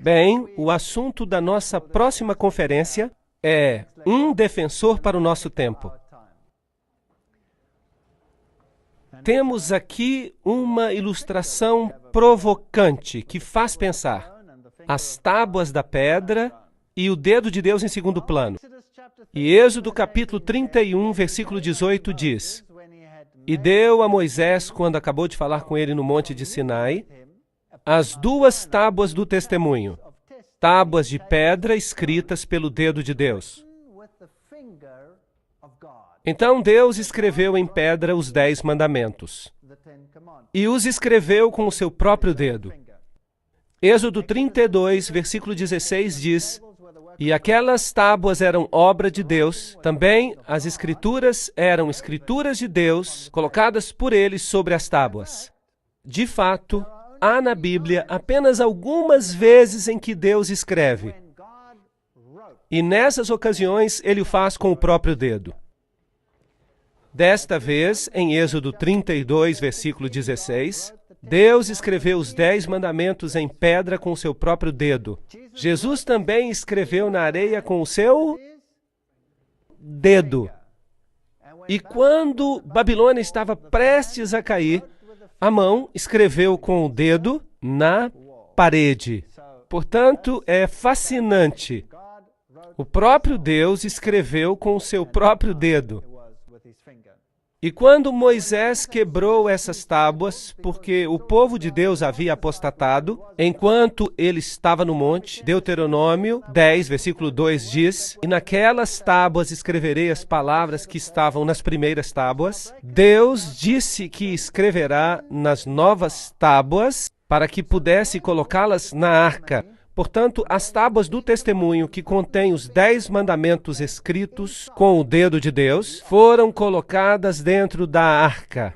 Bem, o assunto da nossa próxima conferência é um defensor para o nosso tempo. Temos aqui uma ilustração provocante que faz pensar. As tábuas da pedra e o dedo de Deus em segundo plano. E Êxodo capítulo 31, versículo 18 diz: E deu a Moisés, quando acabou de falar com ele no monte de Sinai, as duas tábuas do testemunho, tábuas de pedra escritas pelo dedo de Deus. Então Deus escreveu em pedra os 10 mandamentos, e os escreveu com o seu próprio dedo. Êxodo 32, versículo 16 diz: E aquelas tábuas eram obra de Deus, também as escrituras eram escrituras de Deus, colocadas por ele sobre as tábuas. De fato, há na Bíblia apenas algumas vezes em que Deus escreve. E nessas ocasiões, ele o faz com o próprio dedo. Desta vez, em Êxodo 32, versículo 16, Deus escreveu os 10 mandamentos em pedra com o seu próprio dedo. Jesus também escreveu na areia com o seu dedo. E quando Babilônia estava prestes a cair, Amão escreveu com o dedo na parede. Portanto, é fascinante. O próprio Deus escreveu com o seu próprio dedo. E quando Moisés quebrou essas tábuas, porque o povo de Deus havia apostatado, enquanto ele estava no monte, Deuteronômio 10, versículo 2 diz: E naquelas tábuas escreverei as palavras que estavam nas primeiras tábuas. Deus disse que escreverá nas novas tábuas para que pudesse colocá-las na arca. Portanto, as tábuas do testemunho que contêm os 10 mandamentos escritos com o dedo de Deus foram colocadas dentro da arca.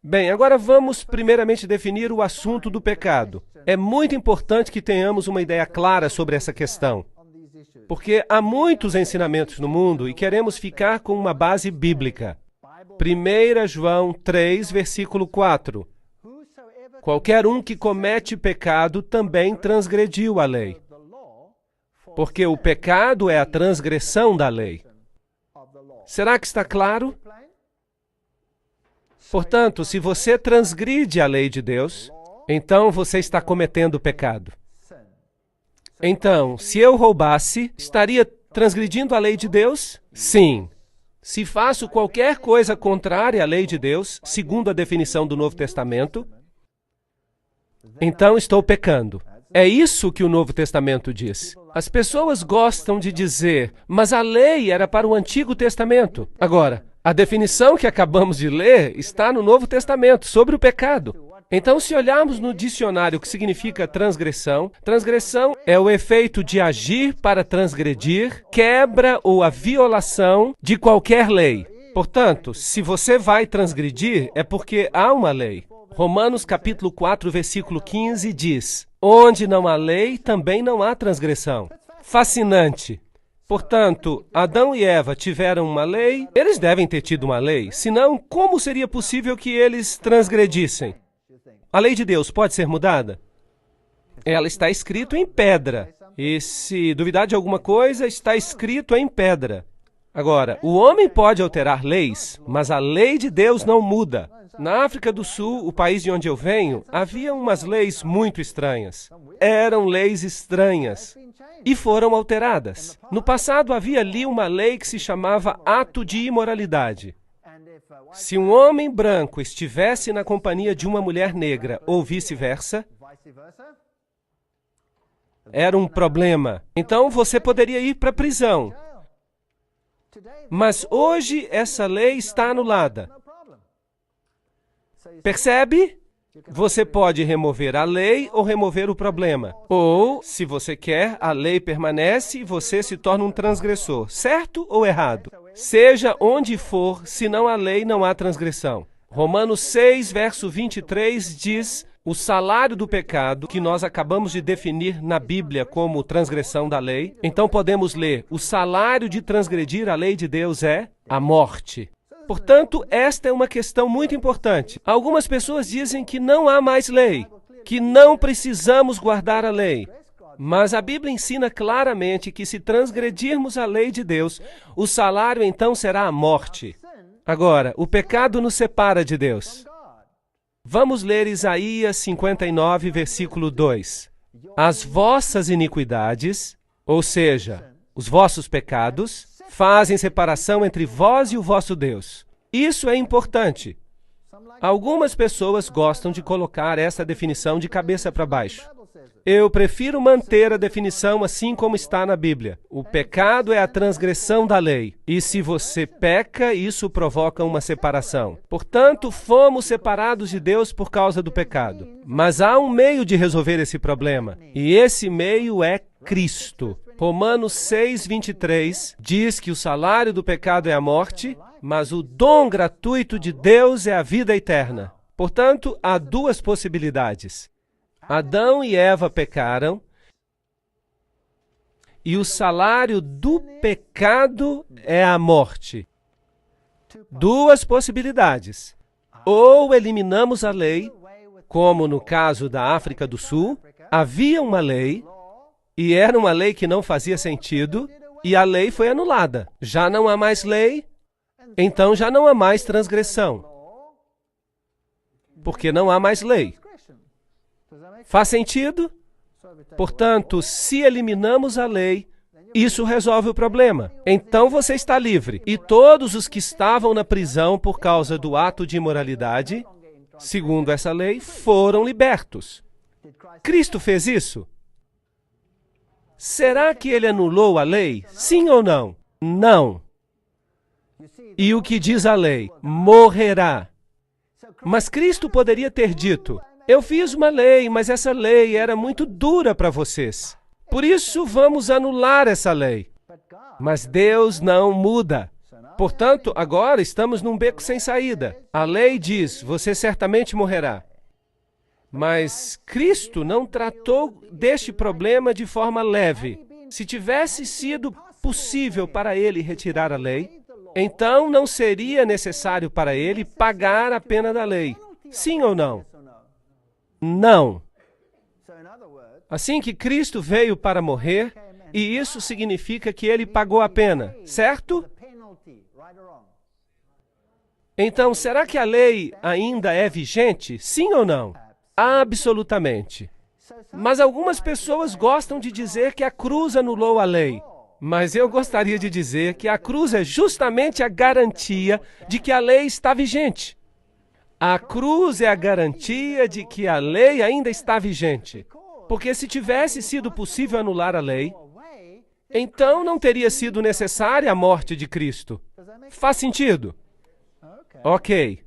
Bem, agora vamos primeiramente definir o assunto do pecado. É muito importante que tenhamos uma ideia clara sobre essa questão, porque há muitos ensinamentos no mundo e queremos ficar com uma base bíblica. 1 João 3, versículo 4. Qualquer um que comete pecado também transgrediu a lei, porque o pecado é a transgressão da lei. Será que está claro? Portanto, se você transgride a lei de Deus, então você está cometendo pecado. Então, se eu roubasse, estaria transgredindo a lei de Deus? Sim. Se faço qualquer coisa contrária à lei de Deus, segundo a definição do Novo Testamento, então estou pecando. É isso que o Novo Testamento diz. As pessoas gostam de dizer, mas a lei era para o Antigo Testamento. Agora, a definição que acabamos de ler está no Novo Testamento sobre o pecado. Então, se olharmos no dicionário o que significa transgressão, transgressão é o efeito de agir para transgredir, quebra ou a violação de qualquer lei. Portanto, se você vai transgredir, é porque há uma lei. Romanos capítulo 4, versículo 15 diz: Onde não há lei, também não há transgressão. Fascinante. Portanto, Adão e Eva tiveram uma lei, eles devem ter tido uma lei, senão como seria possível que eles transgredissem? A lei de Deus pode ser mudada? Ela está escrita em pedra. E se duvidar de alguma coisa, está escrito em pedra. Agora, o homem pode alterar leis, mas a lei de Deus não muda. Na África do Sul, o país de onde eu venho, havia umas leis muito estranhas. Eram leis estranhas e foram alteradas. No passado, havia ali uma lei que se chamava ato de imoralidade. Se um homem branco estivesse na companhia de uma mulher negra ou vice-versa, era um problema. Então, você poderia ir para a prisão. Mas hoje, essa lei está anulada. Percebe? Você pode remover a lei ou remover o problema. Ou, se você quer, a lei permanece e você se torna um transgressor. Certo ou errado? Seja onde for, senão a lei não há transgressão. Romanos 6, verso 23 diz: o salário do pecado, que nós acabamos de definir na Bíblia como transgressão da lei. Então podemos ler: o salário de transgredir a lei de Deus é a morte. Portanto, esta é uma questão muito importante. Algumas pessoas dizem que não há mais lei, que não precisamos guardar a lei. Mas a Bíblia ensina claramente que se transgredirmos a lei de Deus, o salário então será a morte. Agora, o pecado nos separa de Deus. Vamos ler Isaías 59, versículo 2. As vossas iniquidades, ou seja, os vossos pecados, fazem separação entre vós e o vosso Deus. Isso é importante. Algumas pessoas gostam de colocar essa definição de cabeça para baixo. Eu prefiro manter a definição assim como está na Bíblia. O pecado é a transgressão da lei. E se você peca, isso provoca uma separação. Portanto, fomos separados de Deus por causa do pecado. Mas há um meio de resolver esse problema. E esse meio é Cristo. Romanos 6, 23 diz que o salário do pecado é a morte, mas o dom gratuito de Deus é a vida eterna. Portanto, há duas possibilidades. Adão e Eva pecaram, e o salário do pecado é a morte. Duas possibilidades. Ou eliminamos a lei, como no caso da África do Sul, havia uma lei, e era uma lei que não fazia sentido, e a lei foi anulada. Já não há mais lei, então já não há mais transgressão, porque não há mais lei. Faz sentido? Portanto, se eliminamos a lei, isso resolve o problema. Então você está livre. E todos os que estavam na prisão por causa do ato de imoralidade, segundo essa lei, foram libertos. Cristo fez isso? Será que ele anulou a lei? Sim ou não? Não. E o que diz a lei? Morrerá. Mas Cristo poderia ter dito: eu fiz uma lei, mas essa lei era muito dura para vocês. Por isso, vamos anular essa lei. Mas Deus não muda. Portanto, agora estamos num beco sem saída. A lei diz: você certamente morrerá. Mas Cristo não tratou deste problema de forma leve. Se tivesse sido possível para ele retirar a lei, então não seria necessário para ele pagar a pena da lei. Sim ou não? Não. Assim que Cristo veio para morrer, e isso significa que ele pagou a pena, certo? Então, será que a lei ainda é vigente? Sim ou não? Absolutamente. Mas algumas pessoas gostam de dizer que a cruz anulou a lei. Mas eu gostaria de dizer que a cruz é justamente a garantia de que a lei está vigente. A cruz é a garantia de que a lei ainda está vigente. Porque se tivesse sido possível anular a lei, então não teria sido necessária a morte de Cristo. Faz sentido? Ok.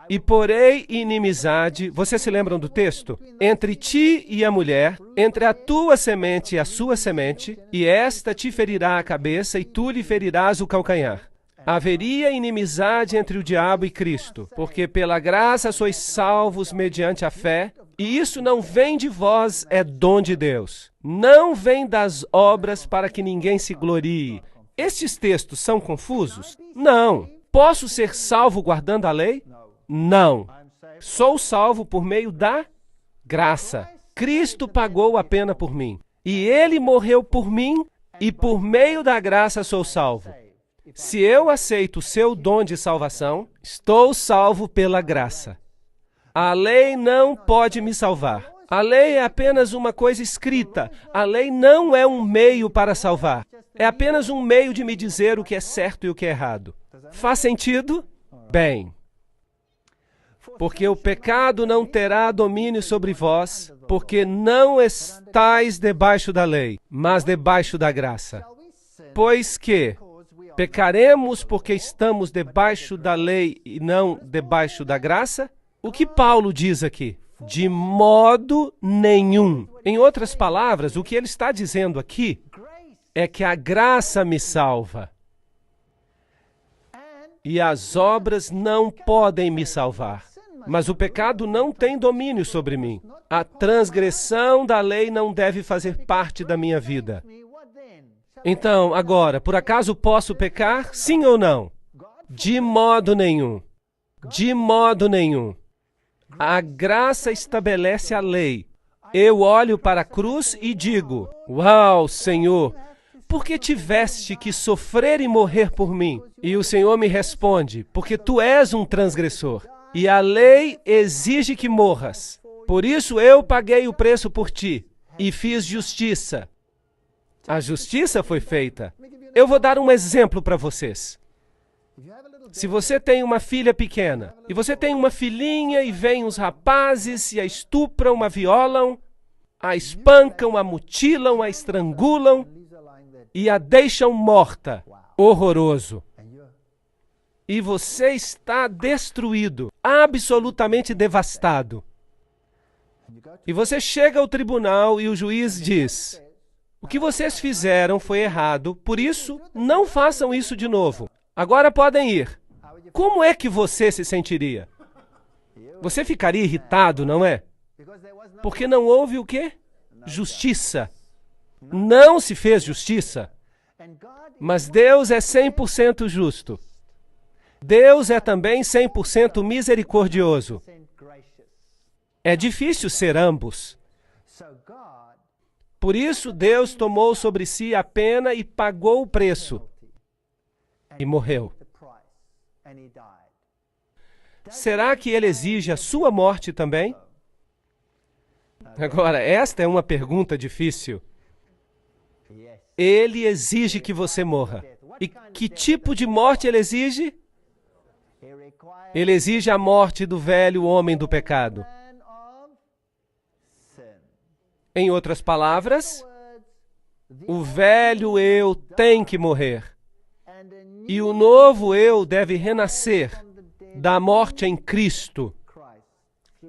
E porei inimizade, vocês se lembram do texto? Entre ti e a mulher, entre a tua semente e a sua semente, e esta te ferirá a cabeça e tu lhe ferirás o calcanhar. Haveria inimizade entre o diabo e Cristo, porque pela graça sois salvos mediante a fé, e isso não vem de vós, é dom de Deus. Não vem das obras para que ninguém se glorie. Estes textos são confusos? Não. Posso ser salvo guardando a lei? Não. Sou salvo por meio da graça. Cristo pagou a pena por mim. E ele morreu por mim, e por meio da graça sou salvo. Se eu aceito o seu dom de salvação, estou salvo pela graça. A lei não pode me salvar. A lei é apenas uma coisa escrita. A lei não é um meio para salvar. É apenas um meio de me dizer o que é certo e o que é errado. Faz sentido? Bem. Porque o pecado não terá domínio sobre vós, porque não estáis debaixo da lei, mas debaixo da graça. Pois que pecaremos porque estamos debaixo da lei e não debaixo da graça? O que Paulo diz aqui? De modo nenhum. Em outras palavras, o que ele está dizendo aqui é que a graça me salva. E as obras não podem me salvar. Mas o pecado não tem domínio sobre mim. A transgressão da lei não deve fazer parte da minha vida. Então, agora, por acaso posso pecar? Sim ou não? De modo nenhum. De modo nenhum. A graça estabelece a lei. Eu olho para a cruz e digo: uau, Senhor, por que tiveste que sofrer e morrer por mim? E o Senhor me responde: porque tu és um transgressor, e a lei exige que morras. Por isso eu paguei o preço por ti, e fiz justiça. A justiça foi feita. Eu vou dar um exemplo para vocês. Se você tem uma filha pequena, e você tem uma filhinha e vêm os rapazes e a estupram, a violam, a espancam, a mutilam, a estrangulam e a deixam morta. Horroroso. E você está destruído, absolutamente devastado. E você chega ao tribunal e o juiz diz: o que vocês fizeram foi errado, por isso, não façam isso de novo. Agora podem ir. Como é que você se sentiria? Você ficaria irritado, não é? Porque não houve o quê? Justiça. Não se fez justiça. Mas Deus é 100% justo. Deus é também 100% misericordioso. É difícil ser ambos. Por isso, Deus tomou sobre si a pena e pagou o preço. E morreu. Será que ele exige a sua morte também? Agora, esta é uma pergunta difícil. Ele exige que você morra. E que tipo de morte ele exige? Ele exige a morte do velho homem do pecado. Em outras palavras, o velho eu tem que morrer. E o novo eu deve renascer da morte em Cristo,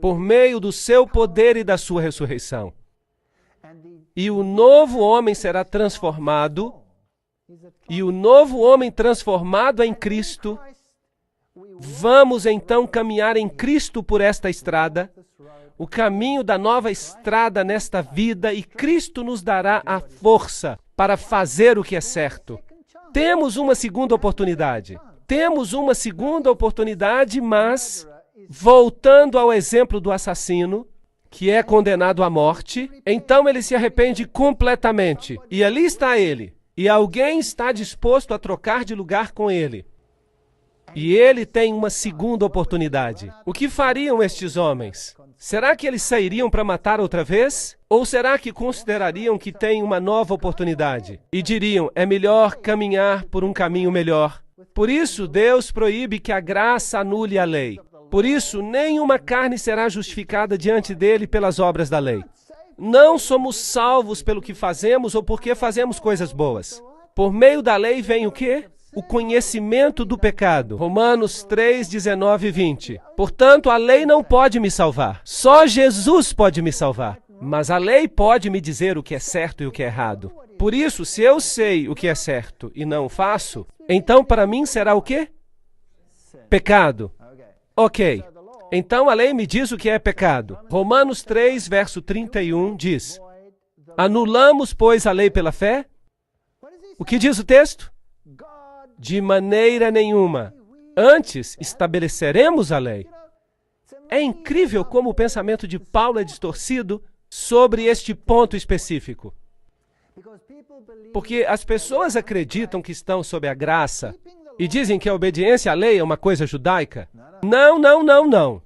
por meio do seu poder e da sua ressurreição. E o novo homem será transformado, e o novo homem transformado em Cristo, vamos então caminhar em Cristo por esta estrada, o caminho da nova estrada nesta vida, e Cristo nos dará a força para fazer o que é certo. Temos uma segunda oportunidade. Temos uma segunda oportunidade, mas, voltando ao exemplo do assassino, que é condenado à morte, então ele se arrepende completamente. E ali está ele. E alguém está disposto a trocar de lugar com ele. E ele tem uma segunda oportunidade. O que fariam estes homens? Será que eles sairiam para matar outra vez? Ou será que considerariam que têm uma nova oportunidade? E diriam: é melhor caminhar por um caminho melhor. Por isso, Deus proíbe que a graça anule a lei. Por isso, nenhuma carne será justificada diante dele pelas obras da lei. Não somos salvos pelo que fazemos ou porque fazemos coisas boas. Por meio da lei vem o quê? O conhecimento do pecado. Romanos 3, 19 e 20. Portanto, a lei não pode me salvar. Só Jesus pode me salvar. Mas a lei pode me dizer o que é certo e o que é errado. Por isso, se eu sei o que é certo e não o faço, então para mim será o quê? Pecado. Ok. Então a lei me diz o que é pecado. Romanos 3, verso 31 diz: anulamos, pois, a lei pela fé? O que diz o texto? De maneira nenhuma. Antes, estabeleceremos a lei. É incrível como o pensamento de Paulo é distorcido sobre este ponto específico. Porque as pessoas acreditam que estão sob a graça e dizem que a obediência à lei é uma coisa judaica. Não, não, não, não.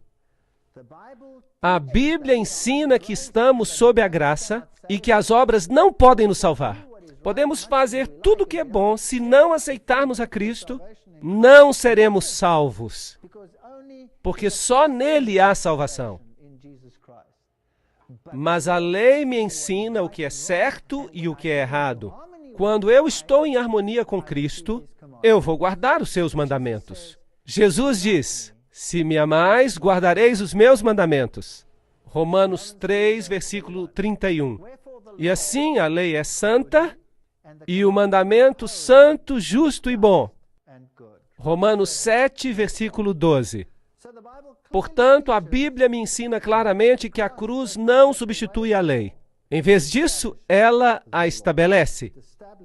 A Bíblia ensina que estamos sob a graça e que as obras não podem nos salvar. Podemos fazer tudo o que é bom, se não aceitarmos a Cristo, não seremos salvos. Porque só nele há salvação. Mas a lei me ensina o que é certo e o que é errado. Quando eu estou em harmonia com Cristo, eu vou guardar os seus mandamentos. Jesus diz: se me amais, guardareis os meus mandamentos. Romanos 3, versículo 31. E assim a lei é santa e o mandamento santo, justo e bom. Romanos 7, versículo 12. Portanto, a Bíblia me ensina claramente que a cruz não substitui a lei. Em vez disso, ela a estabelece.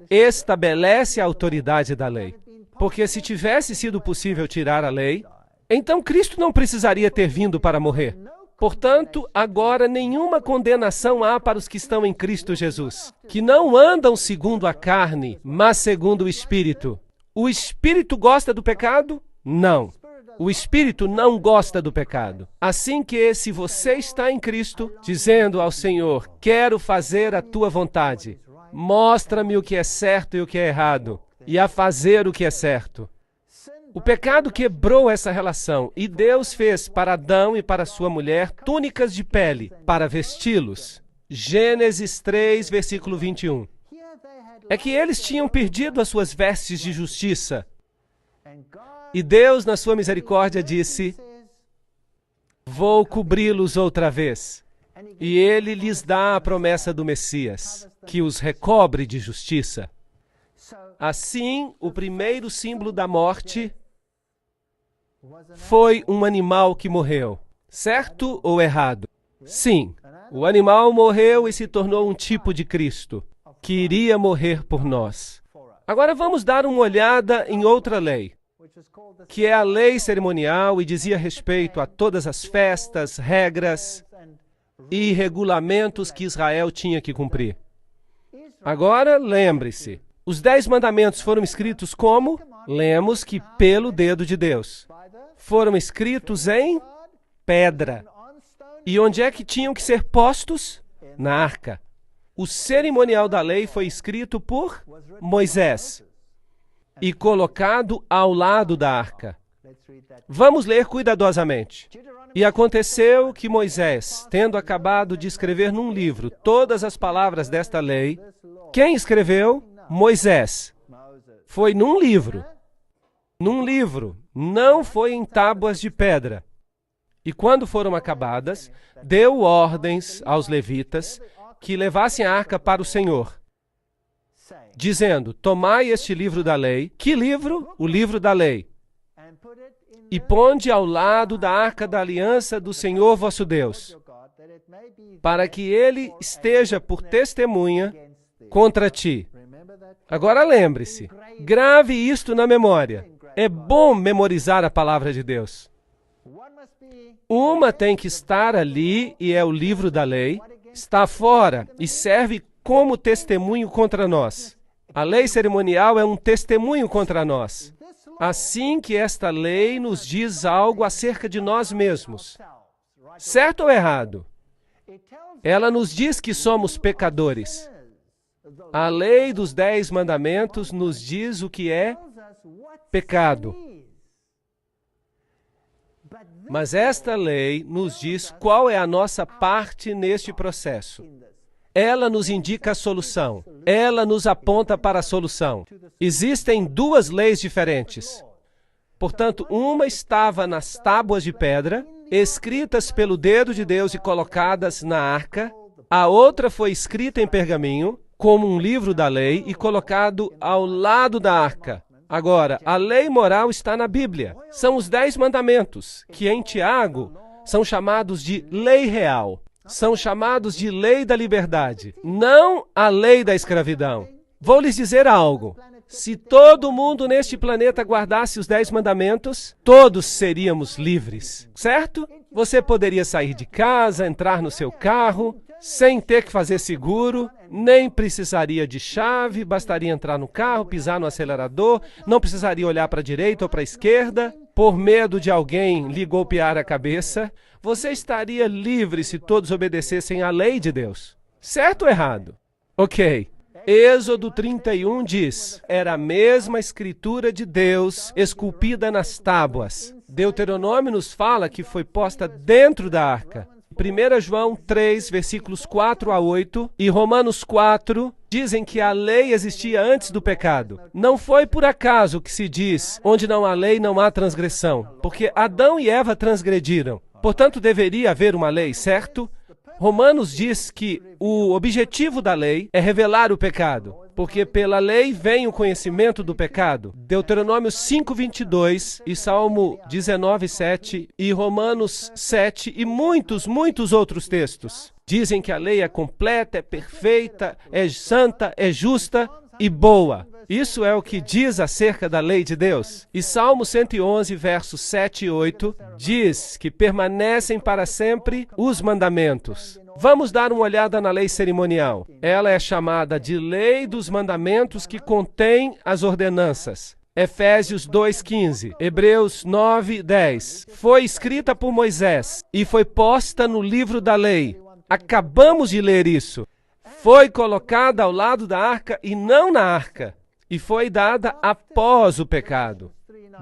Estabelece a autoridade da lei. Porque se tivesse sido possível tirar a lei, então Cristo não precisaria ter vindo para morrer. Portanto, agora nenhuma condenação há para os que estão em Cristo Jesus, que não andam segundo a carne, mas segundo o Espírito. O Espírito gosta do pecado? Não. O Espírito não gosta do pecado. Assim que, se você está em Cristo, dizendo ao Senhor, quero fazer a tua vontade, mostra-me o que é certo e o que é errado, e a fazer o que é certo. O pecado quebrou essa relação e Deus fez para Adão e para sua mulher túnicas de pele para vesti-los. Gênesis 3, versículo 21. É que eles tinham perdido as suas vestes de justiça. E Deus, na sua misericórdia, disse, vou cobri-los outra vez. E Ele lhes dá a promessa do Messias, que os recobre de justiça. Assim, o primeiro símbolo da morte foi um animal que morreu. Certo ou errado? Sim, o animal morreu e se tornou um tipo de Cristo, que iria morrer por nós. Agora vamos dar uma olhada em outra lei, que é a lei cerimonial e dizia respeito a todas as festas, regras e regulamentos que Israel tinha que cumprir. Agora, lembre-se, os 10 mandamentos foram escritos como? Lemos que pelo dedo de Deus. Foram escritos em pedra. E onde é que tinham que ser postos? Na arca. O cerimonial da lei foi escrito por Moisés e colocado ao lado da arca. Vamos ler cuidadosamente. E aconteceu que Moisés, tendo acabado de escrever num livro todas as palavras desta lei, quem escreveu? Moisés. Foi num livro. Num livro, não foi em tábuas de pedra. E quando foram acabadas, deu ordens aos levitas que levassem a arca para o Senhor, dizendo, tomai este livro da lei. Que livro? O livro da lei. E ponde ao lado da arca da aliança do Senhor vosso Deus, para que ele esteja por testemunha contra ti. Agora lembre-se, grave isto na memória. É bom memorizar a palavra de Deus. Uma tem que estar ali e é o livro da lei, está fora e serve como testemunho contra nós. A lei cerimonial é um testemunho contra nós. Assim que esta lei nos diz algo acerca de nós mesmos. Certo ou errado? Ela nos diz que somos pecadores. A lei dos 10 mandamentos nos diz o que é pecado. Mas esta lei nos diz qual é a nossa parte neste processo. Ela nos indica a solução. Ela nos aponta para a solução. Existem 2 leis diferentes. Portanto, uma estava nas tábuas de pedra, escritas pelo dedo de Deus e colocadas na arca. A outra foi escrita em pergaminho, como um livro da lei, e colocado ao lado da arca. Agora, a lei moral está na Bíblia. São os 10 mandamentos, que em Tiago são chamados de lei real. São chamados de lei da liberdade, não a lei da escravidão. Vou lhes dizer algo. Se todo mundo neste planeta guardasse os 10 mandamentos, todos seríamos livres, certo? Você poderia sair de casa, entrar no seu carro, sem ter que fazer seguro, nem precisaria de chave, bastaria entrar no carro, pisar no acelerador, não precisaria olhar para a direita ou para a esquerda, por medo de alguém lhe golpear a cabeça. Você estaria livre se todos obedecessem à lei de Deus. Certo ou errado? Ok. Êxodo 31 diz, era a mesma escritura de Deus esculpida nas tábuas. Deuteronômio nos fala que foi posta dentro da arca. 1 João 3, versículos 4 a 8 e Romanos 4 dizem que a lei existia antes do pecado. Não foi por acaso que se diz, onde não há lei não há transgressão, porque Adão e Eva transgrediram. Portanto, deveria haver uma lei, certo? Romanos diz que o objetivo da lei é revelar o pecado, porque pela lei vem o conhecimento do pecado. Deuteronômio 5:22 e Salmo 19:7 e Romanos 7 e muitos outros textos dizem que a lei é completa, é perfeita, é santa, é justa. e boa. Isso é o que diz acerca da lei de Deus. E Salmo 111, versos 7 e 8, diz que permanecem para sempre os mandamentos. Vamos dar uma olhada na lei cerimonial. Ela é chamada de lei dos mandamentos que contém as ordenanças. Efésios 2:15, Hebreus 9:10. Foi escrita por Moisés e foi posta no livro da lei. Acabamos de ler isso. Foi colocada ao lado da arca e não na arca. E foi dada após o pecado.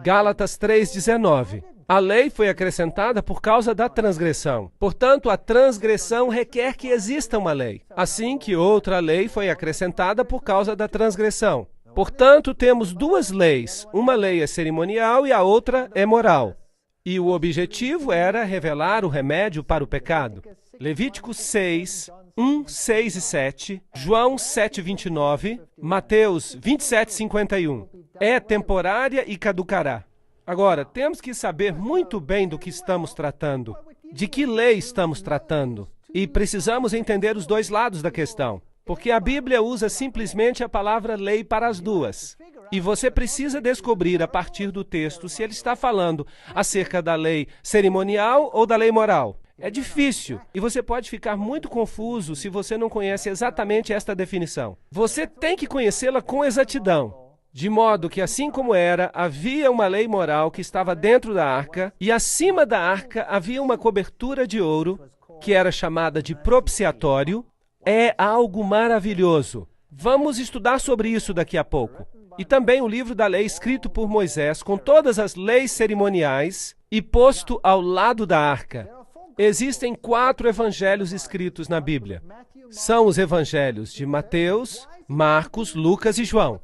Gálatas 3:19. A lei foi acrescentada por causa da transgressão. Portanto, a transgressão requer que exista uma lei. Assim que outra lei foi acrescentada por causa da transgressão. Portanto, temos duas leis. Uma lei é cerimonial e a outra é moral. E o objetivo era revelar o remédio para o pecado. Levítico 6, 1, 6 e 7, João 7, 29, Mateus 27, 51. É temporária e caducará. Agora, temos que saber muito bem do que estamos tratando, de que lei estamos tratando. E precisamos entender os dois lados da questão, porque a Bíblia usa simplesmente a palavra lei para as duas. E você precisa descobrir a partir do texto se ele está falando acerca da lei cerimonial ou da lei moral. É difícil e você pode ficar muito confuso se você não conhece exatamente esta definição. Você tem que conhecê-la com exatidão, de modo que, assim como era, havia uma lei moral que estava dentro da arca e acima da arca havia uma cobertura de ouro que era chamada de propiciatório. É algo maravilhoso. Vamos estudar sobre isso daqui a pouco. E também o livro da lei escrito por Moisés com todas as leis cerimoniais e posto ao lado da arca. Existem 4 evangelhos escritos na Bíblia. São os evangelhos de Mateus, Marcos, Lucas e João.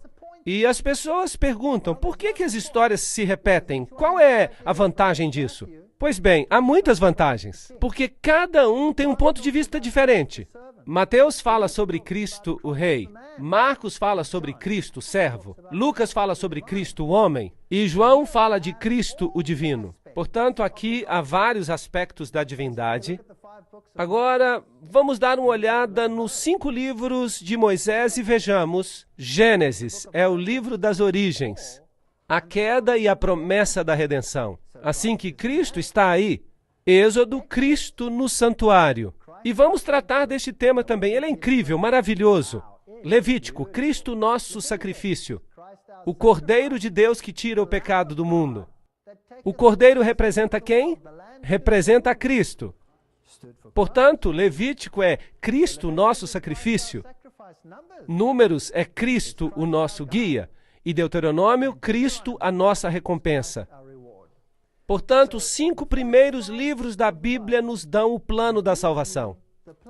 E as pessoas perguntam, por que as histórias se repetem? Qual é a vantagem disso? Pois bem, há muitas vantagens, porque cada um tem um ponto de vista diferente. Mateus fala sobre Cristo, o Rei. Marcos fala sobre Cristo, o servo. Lucas fala sobre Cristo, o homem. E João fala de Cristo, o divino. Portanto, aqui há vários aspectos da divindade. Agora, vamos dar uma olhada nos 5 livros de Moisés e vejamos. Gênesis é o livro das origens, a queda e a promessa da redenção. Assim que Cristo está aí. Êxodo, Cristo no santuário. E vamos tratar deste tema também. Ele é incrível, maravilhoso. Levítico, Cristo nosso sacrifício. O Cordeiro de Deus que tira o pecado do mundo. O Cordeiro representa quem? Representa a Cristo. Portanto, Levítico é Cristo, nosso sacrifício. Números é Cristo, o nosso guia. E Deuteronômio, Cristo, a nossa recompensa. Portanto, os 5 primeiros livros da Bíblia nos dão o plano da salvação,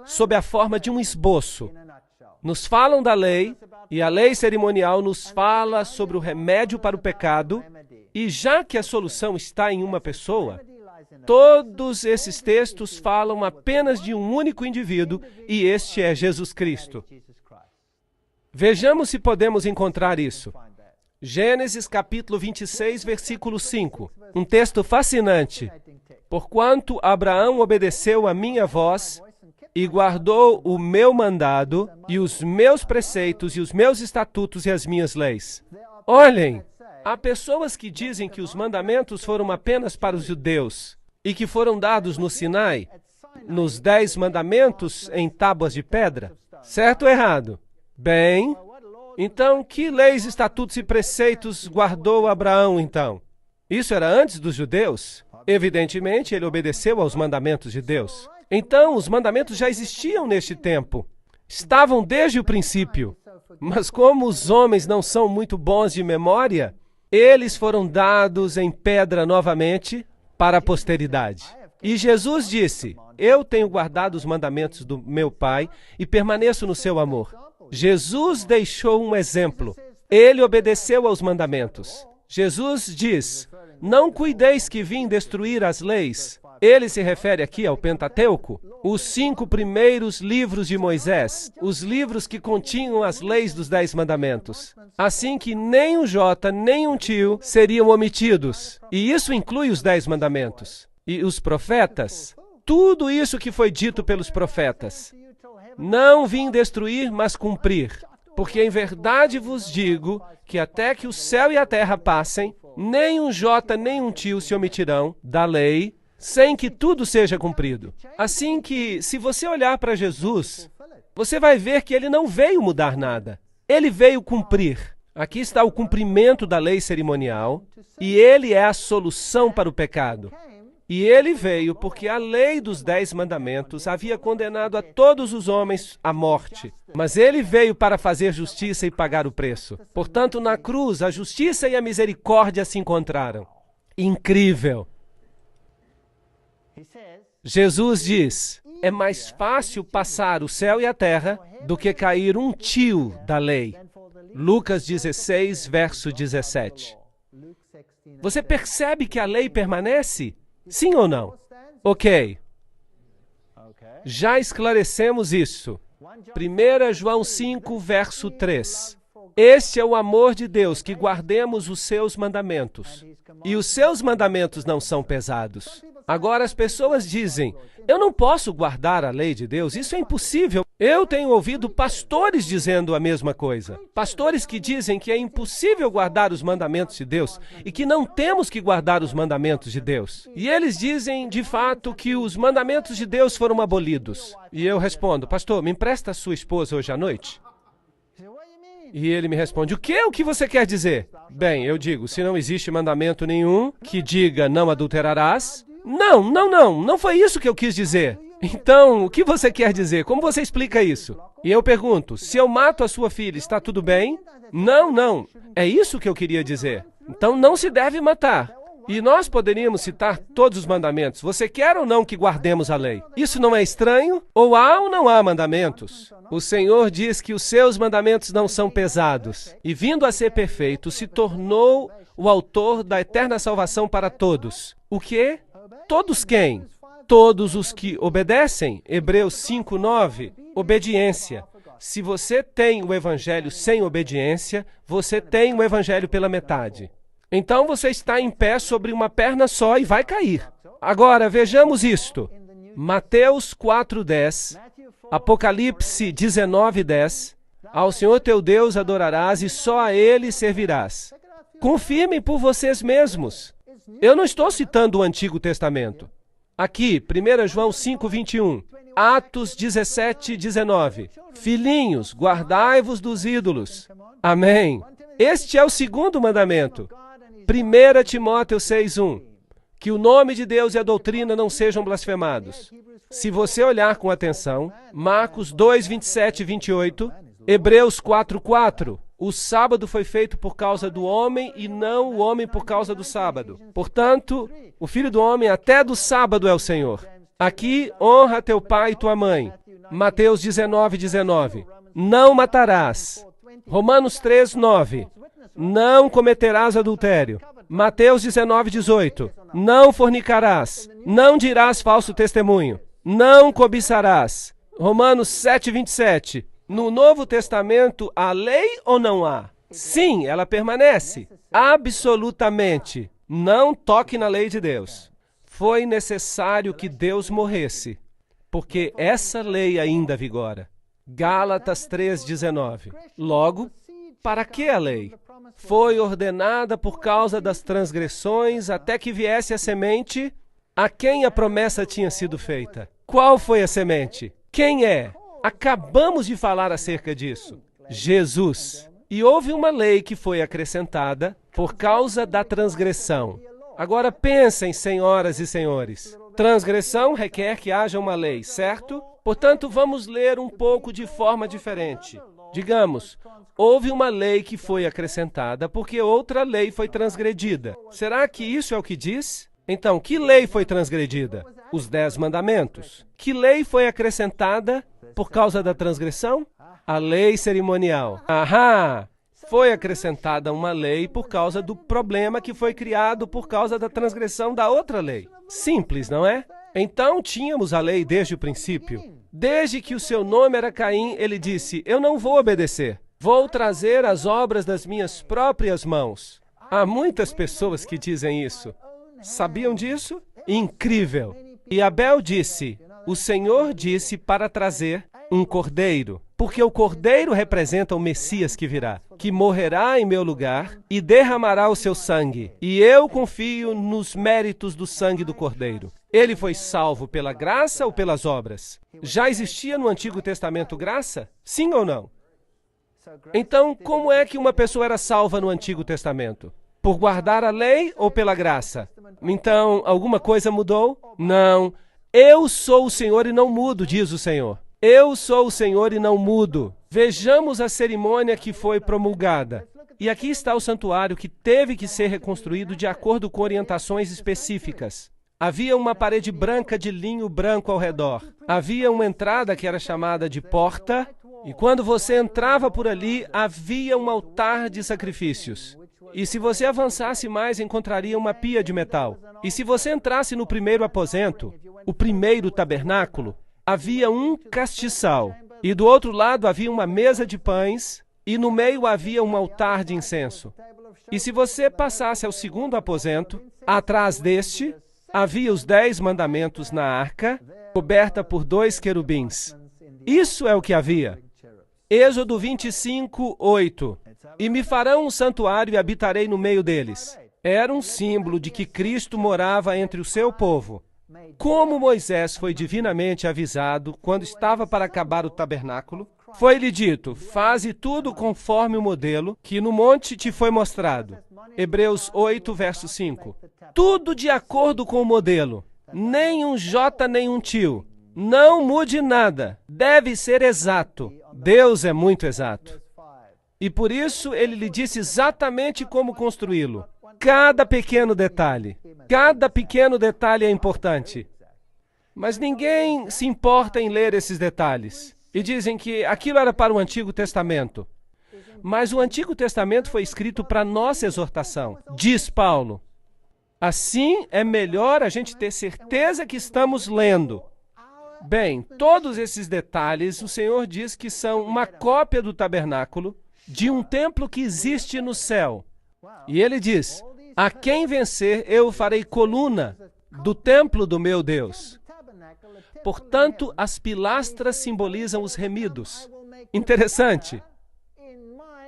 sob a forma de um esboço. Nos falam da lei, e a lei cerimonial nos fala sobre o remédio para o pecado. E já que a solução está em uma pessoa, todos esses textos falam apenas de um único indivíduo, e este é Jesus Cristo. Vejamos se podemos encontrar isso. Gênesis capítulo 26, versículo 5. Um texto fascinante. Porquanto Abraão obedeceu a minha voz e guardou o meu mandado e os meus preceitos e os meus estatutos e as minhas leis. Olhem! Há pessoas que dizem que os mandamentos foram apenas para os judeus e que foram dados no Sinai, nos 10 mandamentos em tábuas de pedra. Certo ou errado? Bem, então que leis, estatutos e preceitos guardou Abraão então? Isso era antes dos judeus? Evidentemente, ele obedeceu aos mandamentos de Deus. Então, os mandamentos já existiam neste tempo. Estavam desde o princípio. Mas como os homens não são muito bons de memória, eles foram dados em pedra novamente para a posteridade. E Jesus disse, eu tenho guardado os mandamentos do meu Pai e permaneço no seu amor. Jesus deixou um exemplo. Ele obedeceu aos mandamentos. Jesus diz, não cuideis que vim destruir as leis. Ele se refere aqui ao Pentateuco, os 5 primeiros livros de Moisés, os livros que continham as leis dos 10 mandamentos. Assim que nem um jota, nem um tio seriam omitidos. E isso inclui os 10 mandamentos. E os profetas, tudo isso que foi dito pelos profetas. Não vim destruir, mas cumprir. Porque em verdade vos digo que até que o céu e a terra passem, nem um jota nem um tio se omitirão da lei, sem que tudo seja cumprido. Assim que, se você olhar para Jesus, você vai ver que ele não veio mudar nada. Ele veio cumprir. Aqui está o cumprimento da lei cerimonial, e ele é a solução para o pecado. E ele veio porque a lei dos 10 mandamentos havia condenado a todos os homens à morte. Mas ele veio para fazer justiça e pagar o preço. Portanto, na cruz, a justiça e a misericórdia se encontraram. Incrível! Jesus diz, é mais fácil passar o céu e a terra do que cair um tio da lei. Lucas 16, verso 17. Você percebe que a lei permanece? Sim ou não? Ok. Já esclarecemos isso. 1 João 5, verso 3. Este é o amor de Deus, que guardemos os seus mandamentos. E os seus mandamentos não são pesados. Agora as pessoas dizem, eu não posso guardar a lei de Deus, isso é impossível. Eu tenho ouvido pastores dizendo a mesma coisa. Pastores que dizem que é impossível guardar os mandamentos de Deus e que não temos que guardar os mandamentos de Deus. E eles dizem, de fato, que os mandamentos de Deus foram abolidos. E eu respondo, pastor, me empresta a sua esposa hoje à noite? E ele me responde, o quê? O que você quer dizer? Bem, eu digo, se não existe mandamento nenhum que diga não adulterarás... Não foi isso que eu quis dizer. Então, o que você quer dizer? Como você explica isso? E eu pergunto, se eu mato a sua filha, está tudo bem? Não, é isso que eu queria dizer. Então não se deve matar. E nós poderíamos citar todos os mandamentos. Você quer ou não que guardemos a lei? Isso não é estranho? Ou não há mandamentos? O Senhor diz que os seus mandamentos não são pesados. E vindo a ser perfeito, se tornou o autor da eterna salvação para todos. O quê? Todos quem? Todos os que obedecem. Hebreus 5:9. Obediência. Se você tem o evangelho sem obediência, você tem o evangelho pela metade. Então você está em pé sobre uma perna só e vai cair. Agora, vejamos isto. Mateus 4:10, Apocalipse 19:10. Ao Senhor teu Deus adorarás e só a Ele servirás. Confirmem por vocês mesmos. Eu não estou citando o Antigo Testamento. Aqui, 1 João 5:21, Atos 17:19. Filhinhos, guardai-vos dos ídolos. Amém. Este é o segundo mandamento. 1 Timóteo 6:1. Que o nome de Deus e a doutrina não sejam blasfemados. Se você olhar com atenção, Marcos 2:27 e 28, Hebreus 4:4. O sábado foi feito por causa do homem e não o homem por causa do sábado. Portanto, o filho do homem até do sábado é o Senhor. Aqui, honra teu pai e tua mãe. Mateus 19:19. Não matarás. Romanos 3:9. Não cometerás adultério. Mateus 19:18. Não fornicarás. Não dirás falso testemunho. Não cobiçarás. Romanos 7:27. No Novo Testamento, há lei ou não há? Sim, ela permanece. Absolutamente. Não toque na lei de Deus. Foi necessário que Deus morresse, porque essa lei ainda vigora. Gálatas 3:19. Logo, para que a lei? Foi ordenada por causa das transgressões até que viesse a semente a quem a promessa tinha sido feita. Qual foi a semente? Quem é? Acabamos de falar acerca disso. Jesus. E houve uma lei que foi acrescentada por causa da transgressão. Agora pensem, senhoras e senhores. Transgressão requer que haja uma lei, certo? Portanto, vamos ler um pouco de forma diferente. Digamos, houve uma lei que foi acrescentada porque outra lei foi transgredida. Será que isso é o que diz? Então, que lei foi transgredida? Os 10 mandamentos. Que lei foi acrescentada por causa da transgressão? A lei cerimonial. Ahá! Foi acrescentada uma lei por causa do problema que foi criado por causa da transgressão da outra lei. Simples, não é? Então tínhamos a lei desde o princípio. Desde que o seu nome era Caim, ele disse, eu não vou obedecer. Vou trazer as obras das minhas próprias mãos. Há muitas pessoas que dizem isso. Sabiam disso? Incrível! E Abel disse, o Senhor disse para trazer um cordeiro, porque o cordeiro representa o Messias que virá, que morrerá em meu lugar e derramará o seu sangue. E eu confio nos méritos do sangue do cordeiro. Ele foi salvo pela graça ou pelas obras? Já existia no Antigo Testamento graça? Sim ou não? Então, como é que uma pessoa era salva no Antigo Testamento? Por guardar a lei ou pela graça? Então, alguma coisa mudou? Não. Eu sou o Senhor e não mudo, diz o Senhor. Eu sou o Senhor e não mudo. Vejamos a cerimônia que foi promulgada. E aqui está o santuário que teve que ser reconstruído de acordo com orientações específicas. Havia uma parede branca de linho branco ao redor. Havia uma entrada que era chamada de porta, e quando você entrava por ali, havia um altar de sacrifícios. E se você avançasse mais, encontraria uma pia de metal. E se você entrasse no primeiro aposento, o primeiro tabernáculo, havia um castiçal. E do outro lado havia uma mesa de pães, e no meio havia um altar de incenso. E se você passasse ao segundo aposento, atrás deste, havia os 10 mandamentos na arca, coberta por 2 querubins. Isso é o que havia. Êxodo 25, 8. E me farão um santuário e habitarei no meio deles. Era um símbolo de que Cristo morava entre o seu povo. Como Moisés foi divinamente avisado quando estava para acabar o tabernáculo, foi-lhe dito: faze tudo conforme o modelo que no monte te foi mostrado. Hebreus 8, verso 5. Tudo de acordo com o modelo. Nem um jota, nem um tio. Não mude nada. Deve ser exato. Deus é muito exato. E por isso ele lhe disse exatamente como construí-lo. Cada pequeno detalhe é importante. Mas ninguém se importa em ler esses detalhes. E dizem que aquilo era para o Antigo Testamento. Mas o Antigo Testamento foi escrito para nossa exortação, diz Paulo. Assim, é melhor a gente ter certeza que estamos lendo. Bem, todos esses detalhes, o Senhor diz que são uma cópia do tabernáculo de um templo que existe no céu. E ele diz: a quem vencer, eu farei coluna do templo do meu Deus. Portanto, as pilastras simbolizam os remidos. Interessante.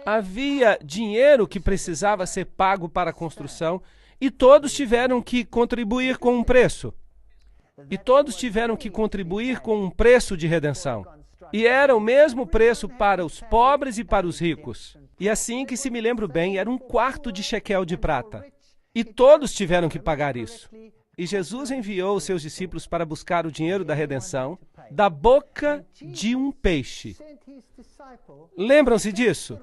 Havia dinheiro que precisava ser pago para a construção e todos tiveram que contribuir com um preço. E todos tiveram que contribuir com um preço de redenção. E era o mesmo preço para os pobres e para os ricos. E assim que, se me lembro bem, era 1/4 de shekel de prata. E todos tiveram que pagar isso. E Jesus enviou os seus discípulos para buscar o dinheiro da redenção da boca de um peixe. Lembram-se disso?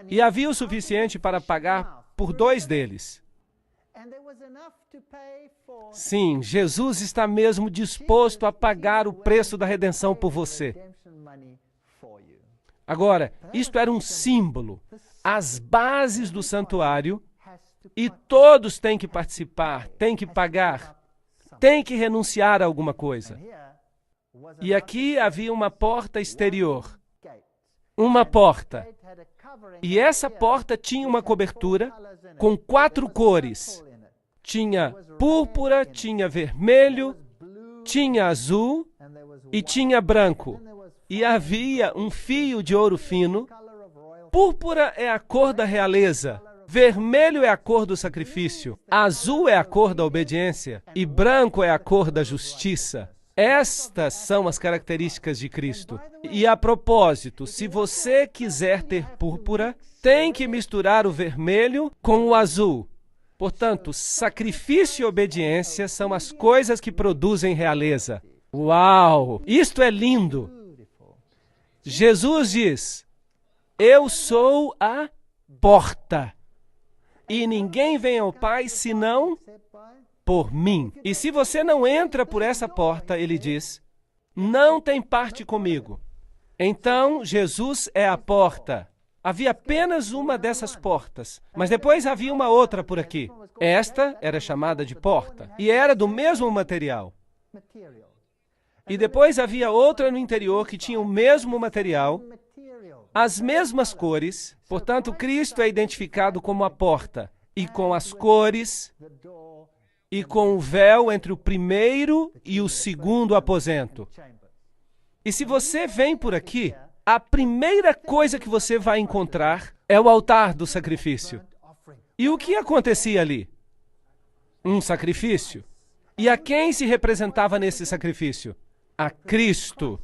E havia o suficiente para pagar por 2 deles. Sim, Jesus está mesmo disposto a pagar o preço da redenção por você. Agora, isto era um símbolo, as bases do santuário, e todos têm que participar, têm que pagar, têm que renunciar a alguma coisa. E aqui havia uma porta exterior, uma porta. E essa porta tinha uma cobertura com 4 cores. Tinha púrpura, tinha vermelho, tinha azul e tinha branco. E havia um fio de ouro fino. Púrpura é a cor da realeza. Vermelho é a cor do sacrifício. Azul é a cor da obediência. E branco é a cor da justiça. Estas são as características de Cristo. E a propósito, se você quiser ter púrpura, tem que misturar o vermelho com o azul. Portanto, sacrifício e obediência são as coisas que produzem realeza. Uau! Isto é lindo! Jesus diz: eu sou a porta, e ninguém vem ao Pai senão por mim. E se você não entra por essa porta, ele diz, não tem parte comigo. Então, Jesus é a porta. Havia apenas uma dessas portas, mas depois havia uma outra por aqui. Esta era chamada de porta, e era do mesmo material. E depois havia outra no interior que tinha o mesmo material, as mesmas cores. Portanto, Cristo é identificado como a porta, e com as cores, e com o véu entre o primeiro e o segundo aposento. E se você vem por aqui, a primeira coisa que você vai encontrar é o altar do sacrifício. E o que acontecia ali? Um sacrifício. E a quem se representava nesse sacrifício? A Cristo.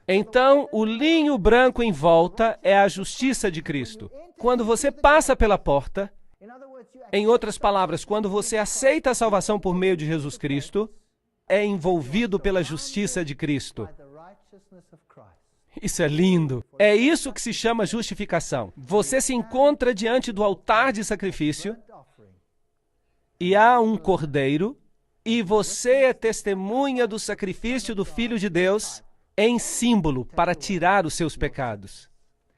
Então, o linho branco em volta é a justiça de Cristo. Quando você passa pela porta, em outras palavras, quando você aceita a salvação por meio de Jesus Cristo, é envolvido pela justiça de Cristo. Isso é lindo. É isso que se chama justificação. Você se encontra diante do altar de sacrifício e há um cordeiro e você é testemunha do sacrifício do Filho de Deus em símbolo para tirar os seus pecados.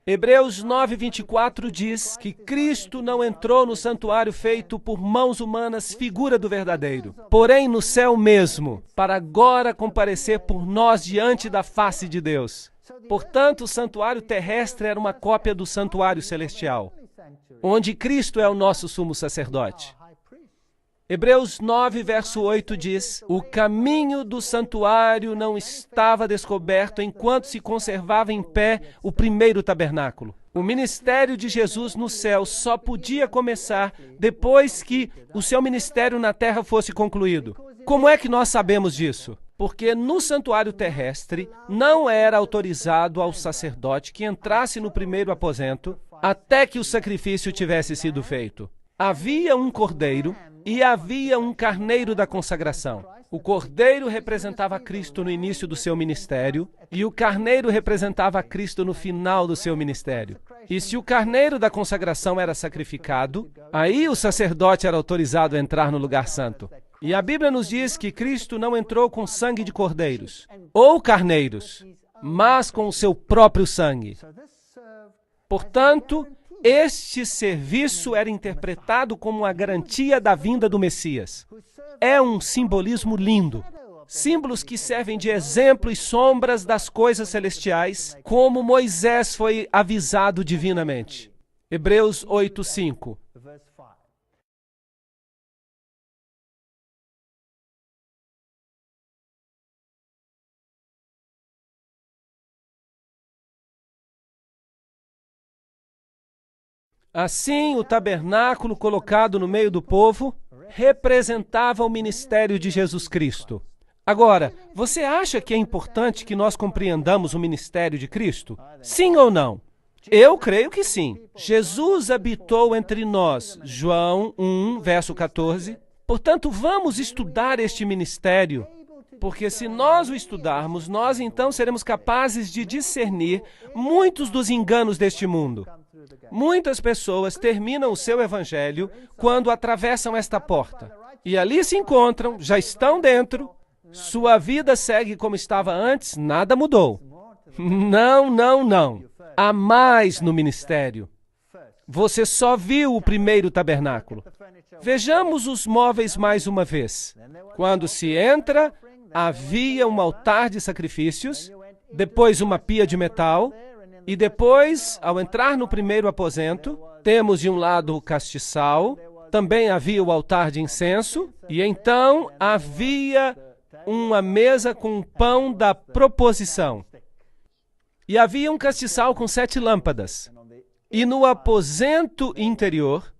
Hebreus 9:24 diz que Cristo não entrou no santuário feito por mãos humanas, figura do verdadeiro, porém no céu mesmo, para agora comparecer por nós diante da face de Deus. Portanto, o santuário terrestre era uma cópia do santuário celestial, onde Cristo é o nosso sumo sacerdote. Hebreus 9, verso 8 diz: o caminho do santuário não estava descoberto enquanto se conservava em pé o primeiro tabernáculo. O ministério de Jesus no céu só podia começar depois que o seu ministério na terra fosse concluído. Como é que nós sabemos disso? Porque no santuário terrestre não era autorizado ao sacerdote que entrasse no primeiro aposento até que o sacrifício tivesse sido feito. Havia um cordeiro e havia um carneiro da consagração. O cordeiro representava Cristo no início do seu ministério e o carneiro representava Cristo no final do seu ministério. E se o carneiro da consagração era sacrificado, aí o sacerdote era autorizado a entrar no lugar santo. E a Bíblia nos diz que Cristo não entrou com sangue de cordeiros ou carneiros, mas com o seu próprio sangue. Portanto, este serviço era interpretado como uma garantia da vinda do Messias. É um simbolismo lindo. Símbolos que servem de exemplo e sombras das coisas celestiais, como Moisés foi avisado divinamente. Hebreus 8:5. Assim, o tabernáculo colocado no meio do povo representava o ministério de Jesus Cristo. Agora, você acha que é importante que nós compreendamos o ministério de Cristo? Sim ou não? Eu creio que sim. Jesus habitou entre nós, João 1, verso 14. Portanto, vamos estudar este ministério, porque se nós o estudarmos, nós então seremos capazes de discernir muitos dos enganos deste mundo. Muitas pessoas terminam o seu evangelho quando atravessam esta porta. E ali se encontram, já estão dentro, sua vida segue como estava antes, nada mudou. Não, não, não. Há mais no ministério. Você só viu o primeiro tabernáculo. Vejamos os móveis mais uma vez. Quando se entra, havia um altar de sacrifícios, depois uma pia de metal, e depois, ao entrar no primeiro aposento, temos de um lado o castiçal, também havia o altar de incenso, e então havia uma mesa com pão da proposição. E havia um castiçal com 7 lâmpadas. E no aposento interior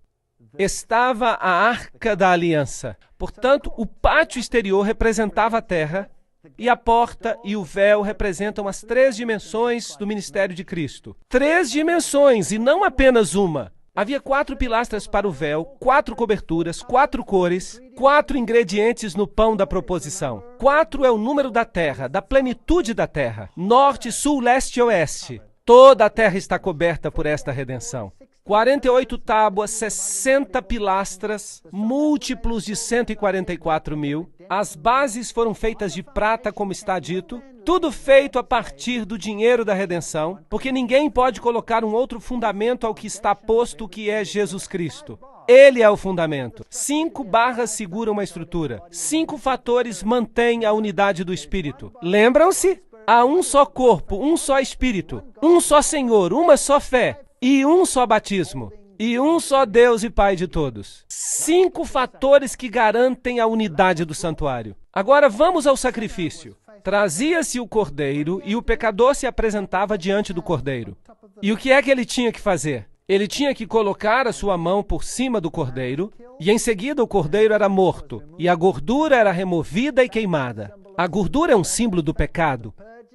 estava a Arca da Aliança. Portanto, o pátio exterior representava a terra, e a porta e o véu representam as 3 dimensões do ministério de Cristo. 3 dimensões e não apenas uma. Havia 4 pilastras para o véu, 4 coberturas, 4 cores, 4 ingredientes no pão da proposição. 4 é o número da terra, da plenitude da terra. Norte, sul, leste e oeste. Toda a terra está coberta por esta redenção. 48 tábuas, 60 pilastras, múltiplos de 144.000. As bases foram feitas de prata, como está dito. Tudo feito a partir do dinheiro da redenção, porque ninguém pode colocar um outro fundamento ao que está posto, que é Jesus Cristo. Ele é o fundamento. 5 barras seguram a estrutura. 5 fatores mantêm a unidade do Espírito. Lembram-se? Há um só corpo, um só Espírito, um só Senhor, uma só fé e um só batismo. E um só Deus e Pai de todos. 5 fatores que garantem a unidade do santuário. Agora vamos ao sacrifício. Trazia-se o cordeiro e o pecador se apresentava diante do cordeiro. E o que é que ele tinha que fazer? Ele tinha que colocar a sua mão por cima do cordeiro e em seguida o cordeiro era morto e a gordura era removida e queimada. A gordura é um símbolo do pecado.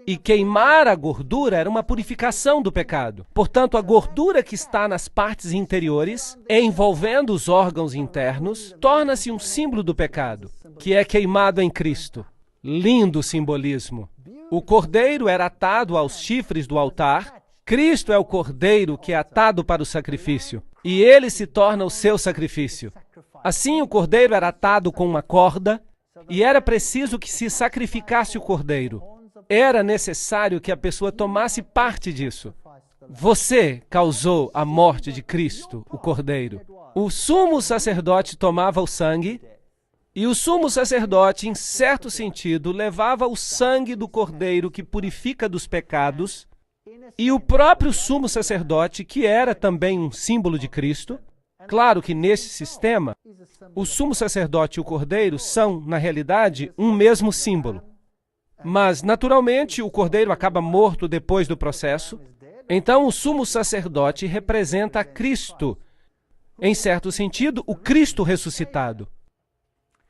E queimar a gordura era uma purificação do pecado. Portanto, a gordura que está nas partes interiores, envolvendo os órgãos internos, torna-se um símbolo do pecado, que é queimado em Cristo. Lindo simbolismo. O cordeiro era atado aos chifres do altar. Cristo é o cordeiro que é atado para o sacrifício. E ele se torna o seu sacrifício. Assim, o cordeiro era atado com uma corda e era preciso que se sacrificasse o cordeiro. Era necessário que a pessoa tomasse parte disso. Você causou a morte de Cristo, o Cordeiro. O sumo sacerdote tomava o sangue, e o sumo sacerdote, em certo sentido, levava o sangue do Cordeiro que purifica dos pecados, e o próprio sumo sacerdote, que era também um símbolo de Cristo. Claro que nesse sistema, o sumo sacerdote e o Cordeiro são, na realidade, um mesmo símbolo. Mas, naturalmente, o cordeiro acaba morto depois do processo. Então, o sumo sacerdote representa Cristo. Em certo sentido, o Cristo ressuscitado.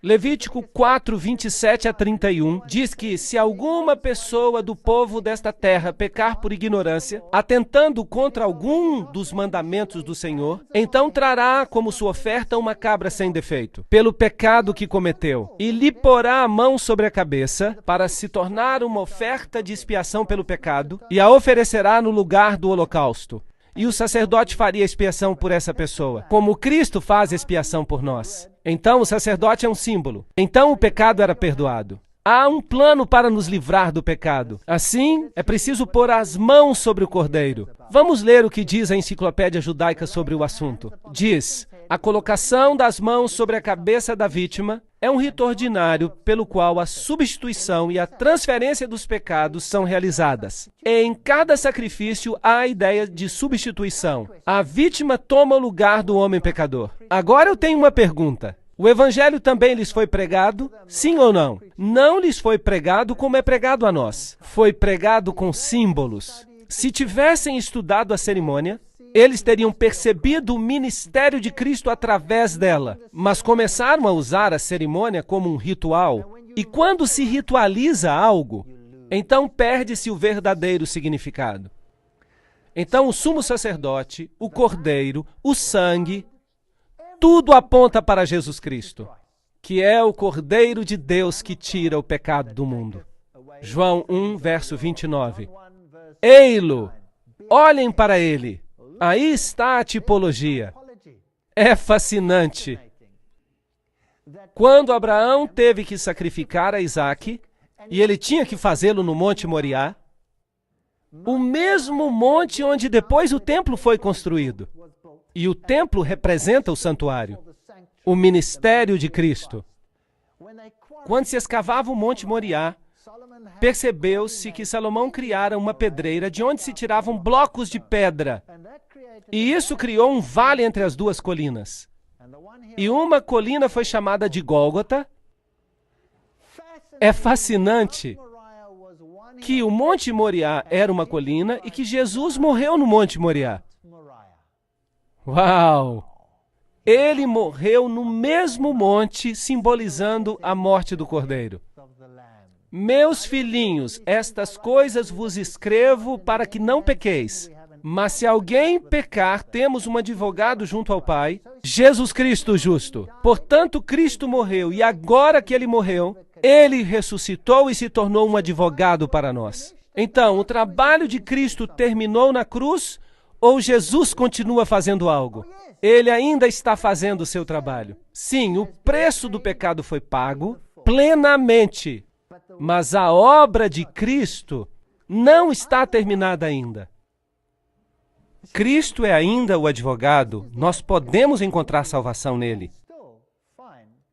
Levítico 4, 27 a 31 diz que se alguma pessoa do povo desta terra pecar por ignorância, atentando contra algum dos mandamentos do Senhor, então trará como sua oferta uma cabra sem defeito, pelo pecado que cometeu, e lhe porá a mão sobre a cabeça, para se tornar uma oferta de expiação pelo pecado, e a oferecerá no lugar do holocausto. E o sacerdote faria expiação por essa pessoa, como Cristo faz expiação por nós. Então, o sacerdote é um símbolo. Então, o pecado era perdoado. Há um plano para nos livrar do pecado. Assim, é preciso pôr as mãos sobre o cordeiro. Vamos ler o que diz a Enciclopédia Judaica sobre o assunto. Diz: a colocação das mãos sobre a cabeça da vítima é um rito ordinário pelo qual a substituição e a transferência dos pecados são realizadas. Em cada sacrifício há a ideia de substituição. A vítima toma o lugar do homem pecador. Agora eu tenho uma pergunta. O evangelho também lhes foi pregado? Sim ou não? Não lhes foi pregado como é pregado a nós. Foi pregado com símbolos. Se tivessem estudado a cerimônia, eles teriam percebido o ministério de Cristo através dela, mas começaram a usar a cerimônia como um ritual. E quando se ritualiza algo, então perde-se o verdadeiro significado. Então o sumo sacerdote, o cordeiro, o sangue, tudo aponta para Jesus Cristo, que é o Cordeiro de Deus que tira o pecado do mundo. João 1, verso 29. Ei-lo, olhem para ele. Aí está a tipologia. É fascinante. Quando Abraão teve que sacrificar a Isaque, e ele tinha que fazê-lo no Monte Moriá, o mesmo monte onde depois o templo foi construído. E o templo representa o santuário, o ministério de Cristo. Quando se escavava o Monte Moriá, percebeu-se que Salomão criara uma pedreira de onde se tiravam blocos de pedra. E isso criou um vale entre as duas colinas. E uma colina foi chamada de Gólgota. É fascinante que o Monte Moriá era uma colina e que Jesus morreu no Monte Moriá. Uau! Ele morreu no mesmo monte, simbolizando a morte do Cordeiro. Meus filhinhos, estas coisas vos escrevo para que não pequeis. Mas se alguém pecar, temos um advogado junto ao Pai, Jesus Cristo justo. Portanto, Cristo morreu, e agora que ele morreu, ele ressuscitou e se tornou um advogado para nós. Então, o trabalho de Cristo terminou na cruz, ou Jesus continua fazendo algo? Ele ainda está fazendo o seu trabalho. Sim, o preço do pecado foi pago plenamente, mas a obra de Cristo não está terminada ainda. Cristo é ainda o advogado, nós podemos encontrar salvação nele.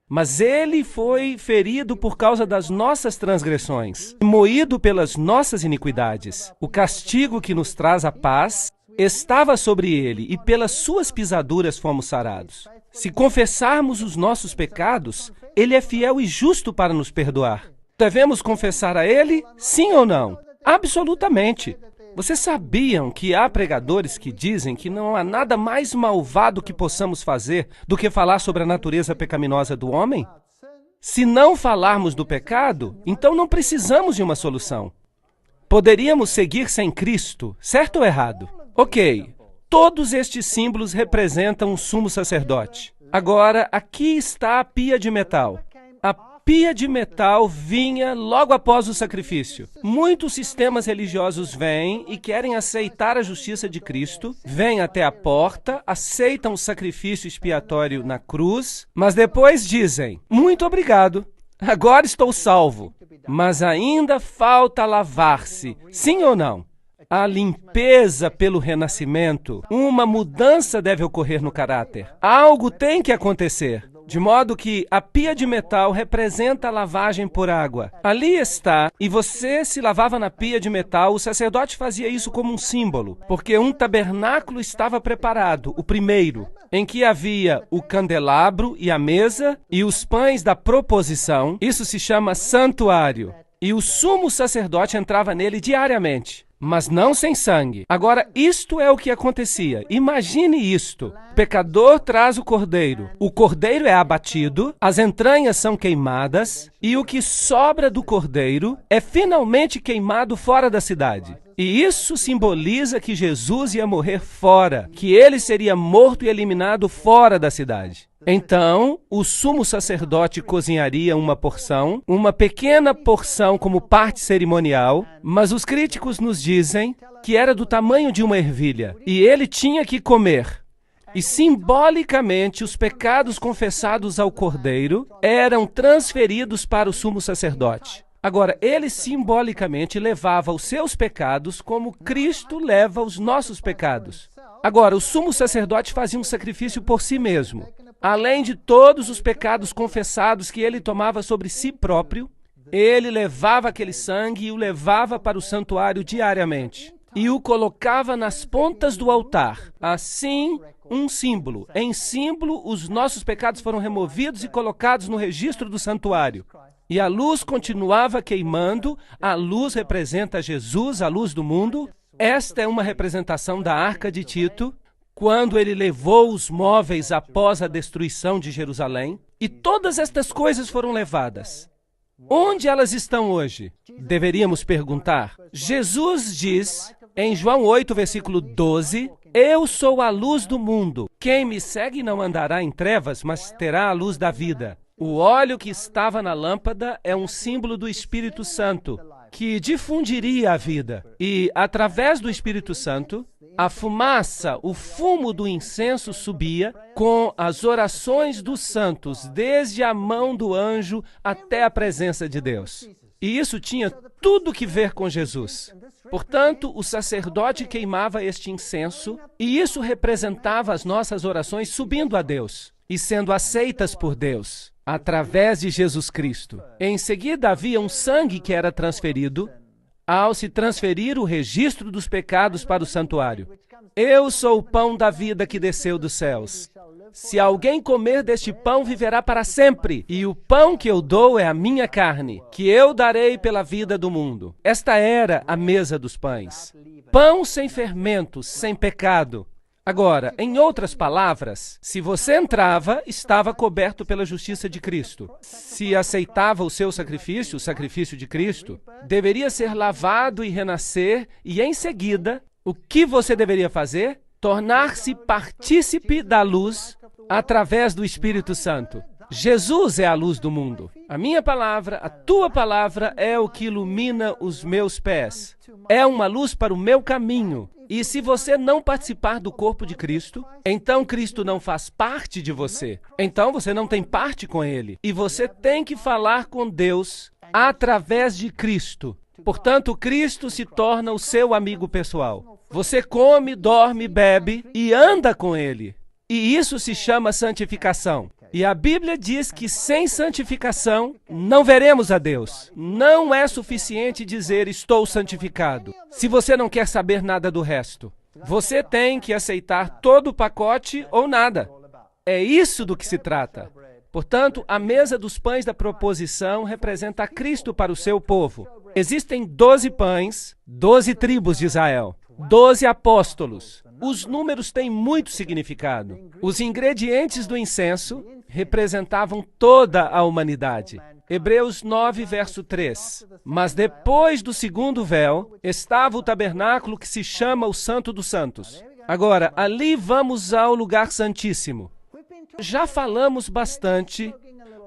Mas ele foi ferido por causa das nossas transgressões, moído pelas nossas iniquidades. O castigo que nos traz a paz estava sobre ele, e pelas suas pisaduras fomos sarados. Se confessarmos os nossos pecados, ele é fiel e justo para nos perdoar Devemos confessar a Ele? Sim ou não? Absolutamente. Vocês sabiam que há pregadores que dizem que não há nada mais malvado que possamos fazer do que falar sobre a natureza pecaminosa do homem? Se não falarmos do pecado, então não precisamos de uma solução. Poderíamos seguir sem Cristo, certo ou errado? Ok, todos estes símbolos representam um sumo sacerdote. Agora, aqui está a pia de metal. A pia de metal vinha logo após o sacrifício. Muitos sistemas religiosos vêm e querem aceitar a justiça de Cristo, vêm até a porta, aceitam o sacrifício expiatório na cruz, mas depois dizem: muito obrigado, agora estou salvo. Mas ainda falta lavar-se, sim ou não? A limpeza pelo renascimento, uma mudança deve ocorrer no caráter. Algo tem que acontecer. De modo que a pia de metal representa a lavagem por água. Ali está, e você se lavava na pia de metal, o sacerdote fazia isso como um símbolo, porque um tabernáculo estava preparado, o primeiro, em que havia o candelabro e a mesa e os pães da proposição. Isso se chama santuário. E o sumo sacerdote entrava nele diariamente. Mas não sem sangue. Agora, isto é o que acontecia. Imagine isto. O pecador traz o cordeiro é abatido, as entranhas são queimadas, e o que sobra do cordeiro é finalmente queimado fora da cidade. E isso simboliza que Jesus ia morrer fora, que ele seria morto e eliminado fora da cidade. Então, o sumo sacerdote cozinharia uma porção, uma pequena porção como parte cerimonial, mas os críticos nos dizem que era do tamanho de uma ervilha, e ele tinha que comer. E simbolicamente, os pecados confessados ao cordeiro eram transferidos para o sumo sacerdote. Agora, ele simbolicamente levava os seus pecados como Cristo leva os nossos pecados. Agora, o sumo sacerdote fazia um sacrifício por si mesmo. Além de todos os pecados confessados que ele tomava sobre si próprio, ele levava aquele sangue e o levava para o santuário diariamente. E o colocava nas pontas do altar. Assim, um símbolo. Em símbolo, os nossos pecados foram removidos e colocados no registro do santuário. E a luz continuava queimando. A luz representa Jesus, a luz do mundo. Esta é uma representação da Arca de Tito, quando ele levou os móveis após a destruição de Jerusalém. E todas estas coisas foram levadas. Onde elas estão hoje? Deveríamos perguntar. Jesus diz, em João 8, versículo 12, eu sou a luz do mundo. Quem me segue não andará em trevas, mas terá a luz da vida. O óleo que estava na lâmpada é um símbolo do Espírito Santo, que difundiria a vida. E, através do Espírito Santo, a fumaça, o fumo do incenso subia com as orações dos santos, desde a mão do anjo até a presença de Deus. E isso tinha tudo que ver com Jesus. Portanto, o sacerdote queimava este incenso, e isso representava as nossas orações subindo a Deus e sendo aceitas por Deus, através de Jesus Cristo. Em seguida, havia um sangue que era transferido, ao se transferir o registro dos pecados para o santuário. Eu sou o pão da vida que desceu dos céus. Se alguém comer deste pão, viverá para sempre. E o pão que eu dou é a minha carne, que eu darei pela vida do mundo. Esta era a mesa dos pães. Pão sem fermentos, sem pecado. Agora, em outras palavras, se você entrava, estava coberto pela justiça de Cristo. Se aceitava o seu sacrifício, o sacrifício de Cristo, deveria ser lavado e renascer, e em seguida, o que você deveria fazer? Tornar-se partícipe da luz através do Espírito Santo. Jesus é a luz do mundo. A minha palavra, a tua palavra é o que ilumina os meus pés. É uma luz para o meu caminho. E se você não participar do corpo de Cristo, então Cristo não faz parte de você. Então você não tem parte com Ele. E você tem que falar com Deus através de Cristo. Portanto, Cristo se torna o seu amigo pessoal. Você come, dorme, bebe e anda com Ele. E isso se chama santificação. E a Bíblia diz que sem santificação não veremos a Deus. Não é suficiente dizer estou santificado, se você não quer saber nada do resto. Você tem que aceitar todo o pacote ou nada. É isso do que se trata. Portanto, a mesa dos pães da proposição representa a Cristo para o seu povo. Existem 12 pães, 12 tribos de Israel, 12 apóstolos. Os números têm muito significado. Os ingredientes do incenso representavam toda a humanidade. Hebreus 9, verso 3. Mas depois do segundo véu, estava o tabernáculo que se chama o Santo dos Santos. Agora, ali vamos ao lugar santíssimo. Já falamos bastante,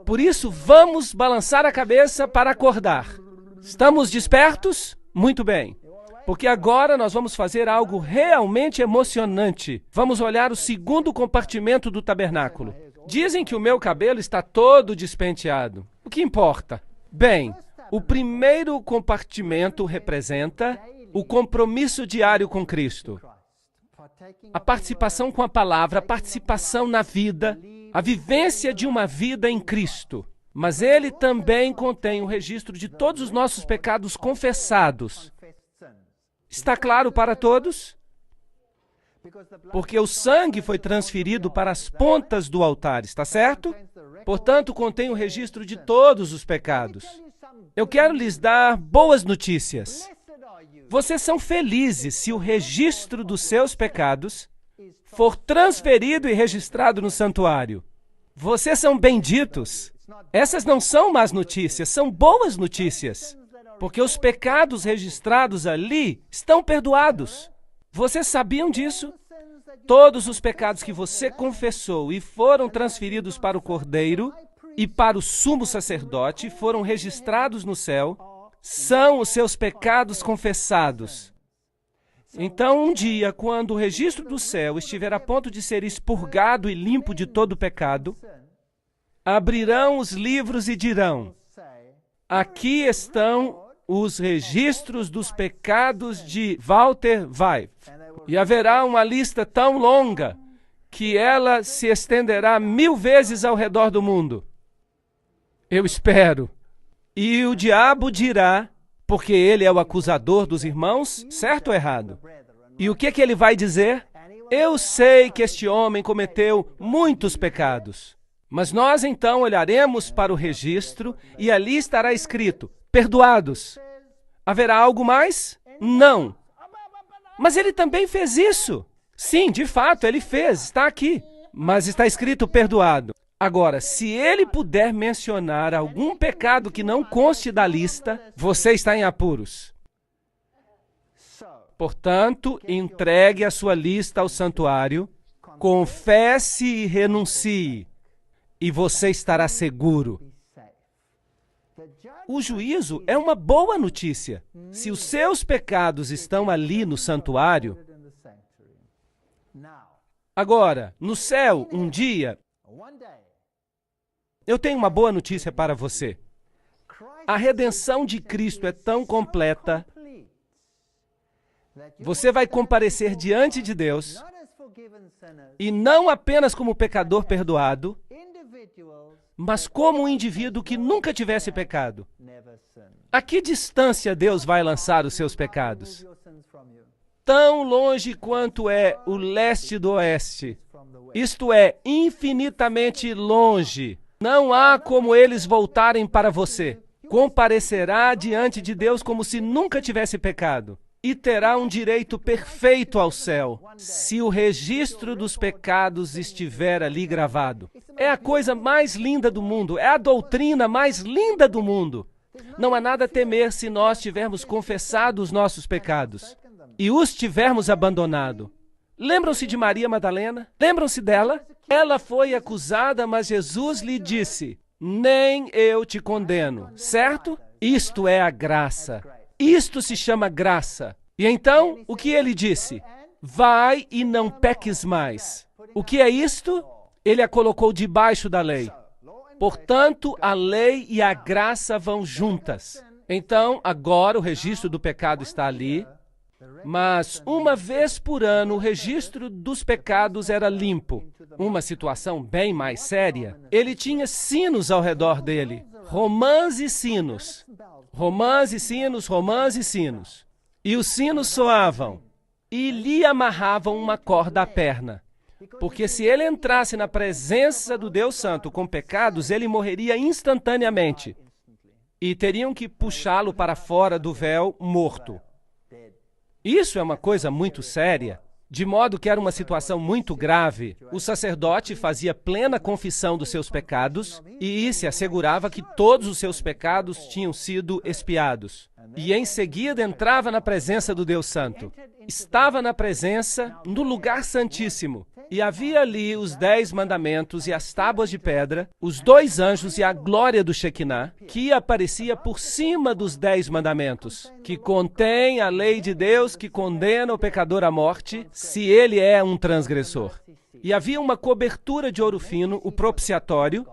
por isso vamos balançar a cabeça para acordar. Estamos despertos? Muito bem. Porque agora nós vamos fazer algo realmente emocionante. Vamos olhar o segundo compartimento do tabernáculo. Dizem que o meu cabelo está todo despenteado. O que importa? Bem, o primeiro compartimento representa o compromisso diário com Cristo. A participação com a palavra, a participação na vida, a vivência de uma vida em Cristo. Mas ele também contém o registro de todos os nossos pecados confessados. Está claro para todos? Porque o sangue foi transferido para as pontas do altar, está certo? Portanto, contém o registro de todos os pecados. Eu quero lhes dar boas notícias. Vocês são felizes se o registro dos seus pecados for transferido e registrado no santuário. Vocês são benditos. Essas não são más notícias, são boas notícias. Porque os pecados registrados ali estão perdoados. Vocês sabiam disso? Todos os pecados que você confessou e foram transferidos para o Cordeiro e para o sumo sacerdote foram registrados no céu, são os seus pecados confessados. Então, um dia, quando o registro do céu estiver a ponto de ser expurgado e limpo de todo pecado, abrirão os livros e dirão: aqui estão os registros dos pecados de Walter Weiff. E haverá uma lista tão longa que ela se estenderá 1000 vezes ao redor do mundo. Eu espero. E o diabo dirá, porque ele é o acusador dos irmãos, certo ou errado? E o que ele vai dizer? Eu sei que este homem cometeu muitos pecados. Mas nós então olharemos para o registro e ali estará escrito: perdoados. Haverá algo mais? Não. Mas ele também fez isso. Sim, de fato, ele fez, está aqui. Mas está escrito perdoado. Agora, se ele puder mencionar algum pecado que não conste da lista, você está em apuros. Portanto, entregue a sua lista ao santuário, confesse e renuncie, e você estará seguro. O juízo é uma boa notícia. Se os seus pecados estão ali no santuário. Agora, no céu, um dia, eu tenho uma boa notícia para você. A redenção de Cristo é tão completa. Você vai comparecer diante de Deus, e não apenas como pecador perdoado, mas como um indivíduo que nunca tivesse pecado. A que distância Deus vai lançar os seus pecados? Tão longe quanto é o leste do oeste. Isto é, infinitamente longe. Não há como eles voltarem para você. Comparecerá diante de Deus como se nunca tivesse pecado. E terá um direito perfeito ao céu, se o registro dos pecados estiver ali gravado. É a coisa mais linda do mundo, é a doutrina mais linda do mundo. Não há nada a temer se nós tivermos confessado os nossos pecados e os tivermos abandonado. Lembram-se de Maria Madalena? Lembram-se dela? Ela foi acusada, mas Jesus lhe disse: nem eu te condeno, certo? Isto é a graça. Isto se chama graça. E então, o que ele disse? Vai e não peques mais. O que é isto? Ele a colocou debaixo da lei. Portanto, a lei e a graça vão juntas. Então, agora o registro do pecado está ali, mas uma vez por ano o registro dos pecados era limpo. Uma situação bem mais séria. Ele tinha sinos ao redor dele. Romãs e sinos. Romãs e sinos, romãs e sinos. E os sinos soavam e lhe amarravam uma corda à perna. Porque se ele entrasse na presença do Deus Santo com pecados, ele morreria instantaneamente. E teriam que puxá-lo para fora do véu morto. Isso é uma coisa muito séria. De modo que era uma situação muito grave. O sacerdote fazia plena confissão dos seus pecados e se assegurava que todos os seus pecados tinham sido expiados. E em seguida entrava na presença do Deus Santo. Estava na presença, no lugar santíssimo. E havia ali os 10 mandamentos e as tábuas de pedra, os 2 anjos e a glória do Shekinah, que aparecia por cima dos 10 mandamentos, que contém a lei de Deus que condena o pecador à morte, se ele é um transgressor. E havia uma cobertura de ouro fino, o propiciatório,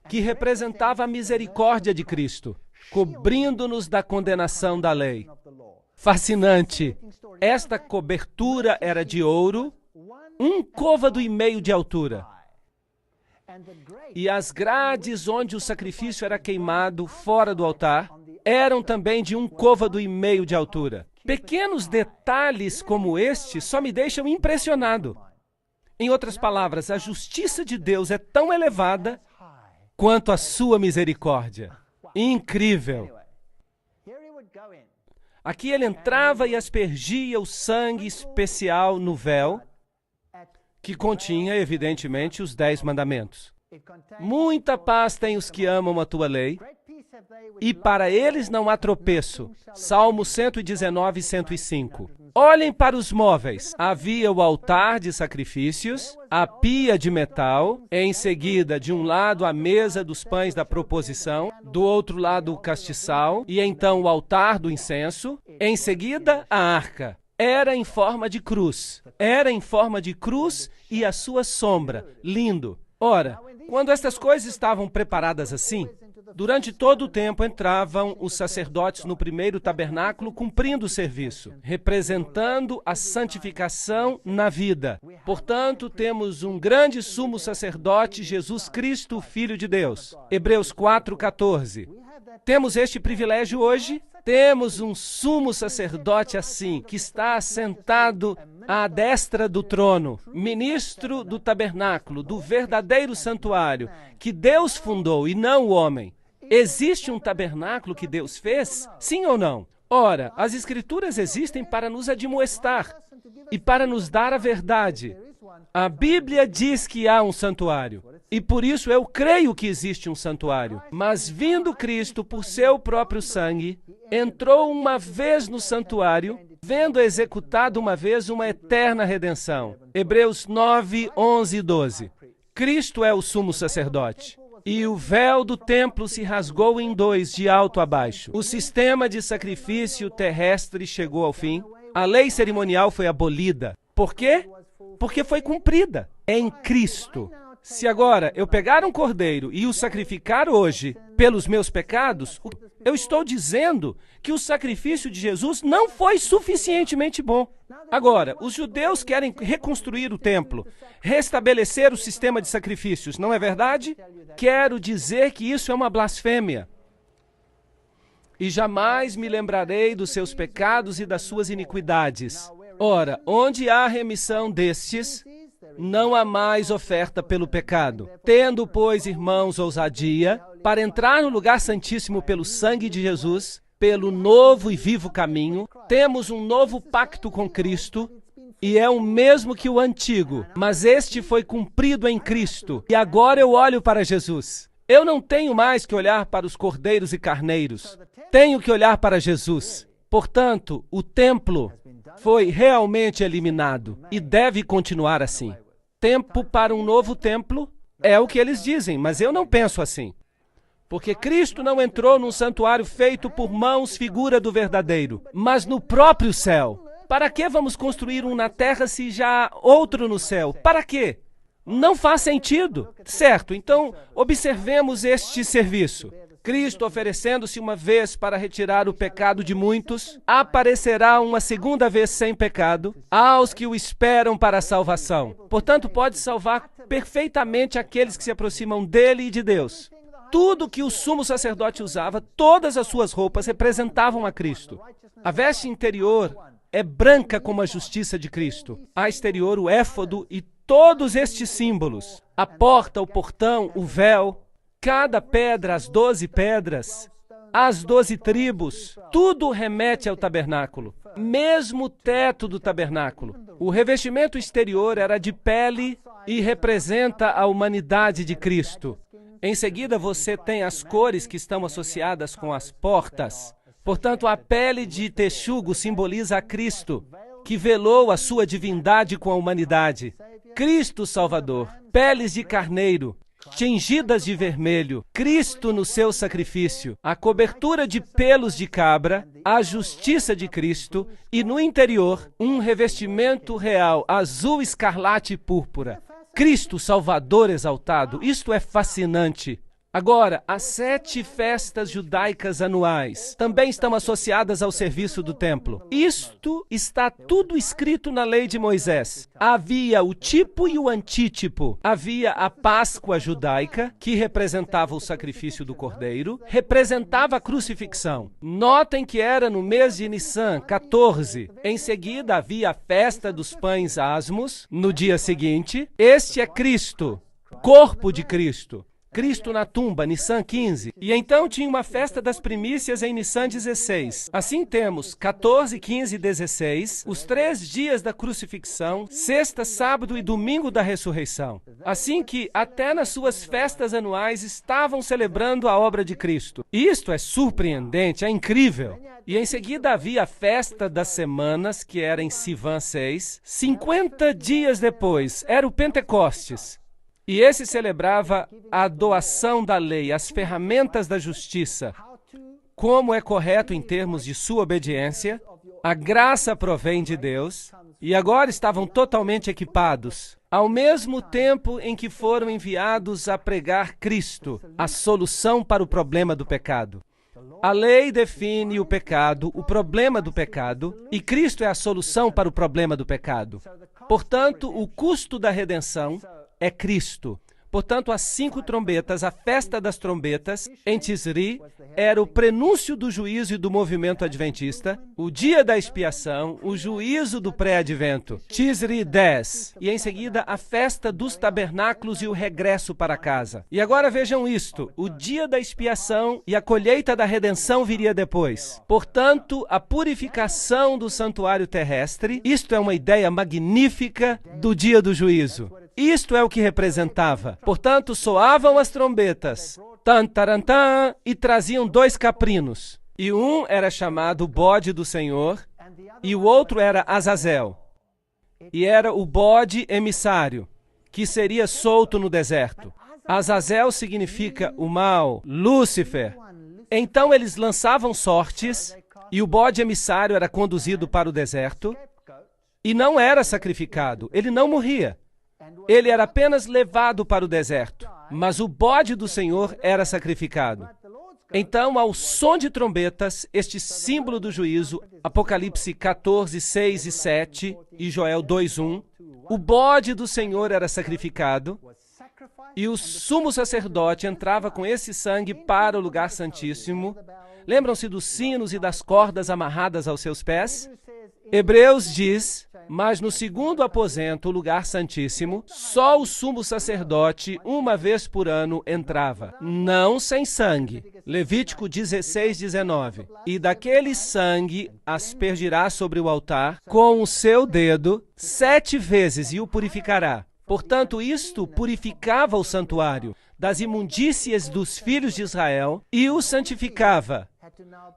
que representava a misericórdia de Cristo, cobrindo-nos da condenação da lei. Fascinante! Esta cobertura era de ouro, 1 côvado e meio de altura. E as grades onde o sacrifício era queimado fora do altar eram também de 1 côvado e meio de altura. Pequenos detalhes como este só me deixam impressionado. Em outras palavras, a justiça de Deus é tão elevada quanto a sua misericórdia. Incrível! Aqui ele entrava e aspergia o sangue especial no véu, que continha, evidentemente, os 10 mandamentos. Muita paz têm os que amam a tua lei, e para eles não há tropeço. Salmo 119, 105. Olhem para os móveis. Havia o altar de sacrifícios, a pia de metal, em seguida, de um lado, a mesa dos pães da proposição, do outro lado, o castiçal, e então o altar do incenso, em seguida, a arca. Era em forma de cruz. Era em forma de cruz e a sua sombra. Lindo. Ora, quando estas coisas estavam preparadas assim, durante todo o tempo entravam os sacerdotes no primeiro tabernáculo cumprindo o serviço, representando a santificação na vida. Portanto, temos um grande sumo sacerdote, Jesus Cristo, Filho de Deus. Hebreus 4:14. Temos este privilégio hoje? Temos um sumo sacerdote assim, que está sentado à destra do trono, ministro do tabernáculo, do verdadeiro santuário, que Deus fundou e não o homem. Existe um tabernáculo que Deus fez? Sim ou não? Ora, as Escrituras existem para nos admoestar e para nos dar a verdade. A Bíblia diz que há um santuário. E por isso eu creio que existe um santuário. Mas vindo Cristo por seu próprio sangue, entrou uma vez no santuário, vendo executado uma vez uma eterna redenção. Hebreus 9, 11 e 12. Cristo é o sumo sacerdote. E o véu do templo se rasgou em 2, de alto a baixo. O sistema de sacrifício terrestre chegou ao fim. A lei cerimonial foi abolida. Por quê? Porque foi cumprida em Cristo. Se agora eu pegar um cordeiro e o sacrificar hoje pelos meus pecados, eu estou dizendo que o sacrifício de Jesus não foi suficientemente bom. Agora, os judeus querem reconstruir o templo, restabelecer o sistema de sacrifícios, não é verdade? Quero dizer que isso é uma blasfêmia. E jamais me lembrarei dos seus pecados e das suas iniquidades. Ora, onde há remissão destes, não há mais oferta pelo pecado. Tendo, pois, irmãos, ousadia, para entrar no lugar santíssimo pelo sangue de Jesus, pelo novo e vivo caminho, temos um novo pacto com Cristo, e é o mesmo que o antigo, mas este foi cumprido em Cristo, e agora eu olho para Jesus. Eu não tenho mais que olhar para os cordeiros e carneiros, tenho que olhar para Jesus. Portanto, o templo foi realmente eliminado, e deve continuar assim. Tempo para um novo templo é o que eles dizem, mas eu não penso assim. Porque Cristo não entrou num santuário feito por mãos, figura do verdadeiro, mas no próprio céu. Para que vamos construir um na terra se já há outro no céu? Para quê? Não faz sentido. Certo, então observemos este serviço. Cristo, oferecendo-se uma vez para retirar o pecado de muitos, aparecerá uma segunda vez sem pecado aos que o esperam para a salvação. Portanto, pode salvar perfeitamente aqueles que se aproximam dele e de Deus. Tudo que o sumo sacerdote usava, todas as suas roupas representavam a Cristo. A veste interior é branca como a justiça de Cristo. A exterior, o éfodo e todos estes símbolos. A porta, o portão, o véu, cada pedra, as 12 pedras, as 12 tribos, tudo remete ao tabernáculo. Mesmo o teto do tabernáculo. O revestimento exterior era de pele e representa a humanidade de Cristo. Em seguida, você tem as cores que estão associadas com as portas. Portanto, a pele de texugo simboliza a Cristo, que velou a sua divindade com a humanidade. Cristo Salvador, peles de carneiro, tingidas de vermelho, Cristo no seu sacrifício, a cobertura de pelos de cabra, a justiça de Cristo e no interior um revestimento real, azul, escarlate e púrpura. Cristo Salvador exaltado, isto é fascinante. Agora, as 7 festas judaicas anuais também estão associadas ao serviço do templo. Isto está tudo escrito na lei de Moisés. Havia o tipo e o antítipo. Havia a Páscoa judaica, que representava o sacrifício do cordeiro, representava a crucifixão. Notem que era no mês de Nissan, 14. Em seguida, havia a festa dos pães asmos, no dia seguinte. Este é Cristo, corpo de Cristo. Cristo na tumba, Nissan 15. E então tinha uma festa das primícias em Nissan 16. Assim temos 14, 15 e 16, os 3 dias da crucifixão, sexta, sábado e domingo da ressurreição. Assim que até nas suas festas anuais estavam celebrando a obra de Cristo. Isto é surpreendente, é incrível. E em seguida havia a festa das semanas, que era em Sivan 6. 50 dias depois, era o Pentecostes. E esse celebrava a doação da lei, as ferramentas da justiça, como é correto em termos de sua obediência. A graça provém de Deus, e agora estavam totalmente equipados, ao mesmo tempo em que foram enviados a pregar Cristo, a solução para o problema do pecado. A lei define o pecado, o problema do pecado, e Cristo é a solução para o problema do pecado. Portanto, o custo da redenção é Cristo. Portanto, as 5 trombetas, a festa das trombetas, em Tisri, era o prenúncio do juízo e do movimento adventista, o dia da expiação, o juízo do pré-advento, Tisri 10, e em seguida a festa dos tabernáculos e o regresso para casa. E agora vejam isto, o dia da expiação e a colheita da redenção viria depois. Portanto, a purificação do santuário terrestre, isto é uma ideia magnífica do dia do juízo. Isto é o que representava. Portanto, soavam as trombetas, tan, taran, tan, e traziam 2 caprinos. E um era chamado bode do Senhor, e o outro era Azazel. E era o bode emissário, que seria solto no deserto. Azazel significa o mal, Lúcifer. Então eles lançavam sortes, e o bode emissário era conduzido para o deserto, e não era sacrificado, ele não morria. Ele era apenas levado para o deserto, mas o bode do Senhor era sacrificado. Então, ao som de trombetas, este símbolo do juízo, Apocalipse 14, 6 e 7 e Joel 2, 1, o bode do Senhor era sacrificado e o sumo sacerdote entrava com esse sangue para o lugar santíssimo. Lembram-se dos sinos e das cordas amarradas aos seus pés? Hebreus diz, mas no segundo aposento, o lugar santíssimo, só o sumo sacerdote, uma vez por ano, entrava, não sem sangue. Levítico 16, 19. E daquele sangue aspergirá sobre o altar com o seu dedo 7 vezes e o purificará. Portanto, isto purificava o santuário das imundícias dos filhos de Israel e o santificava.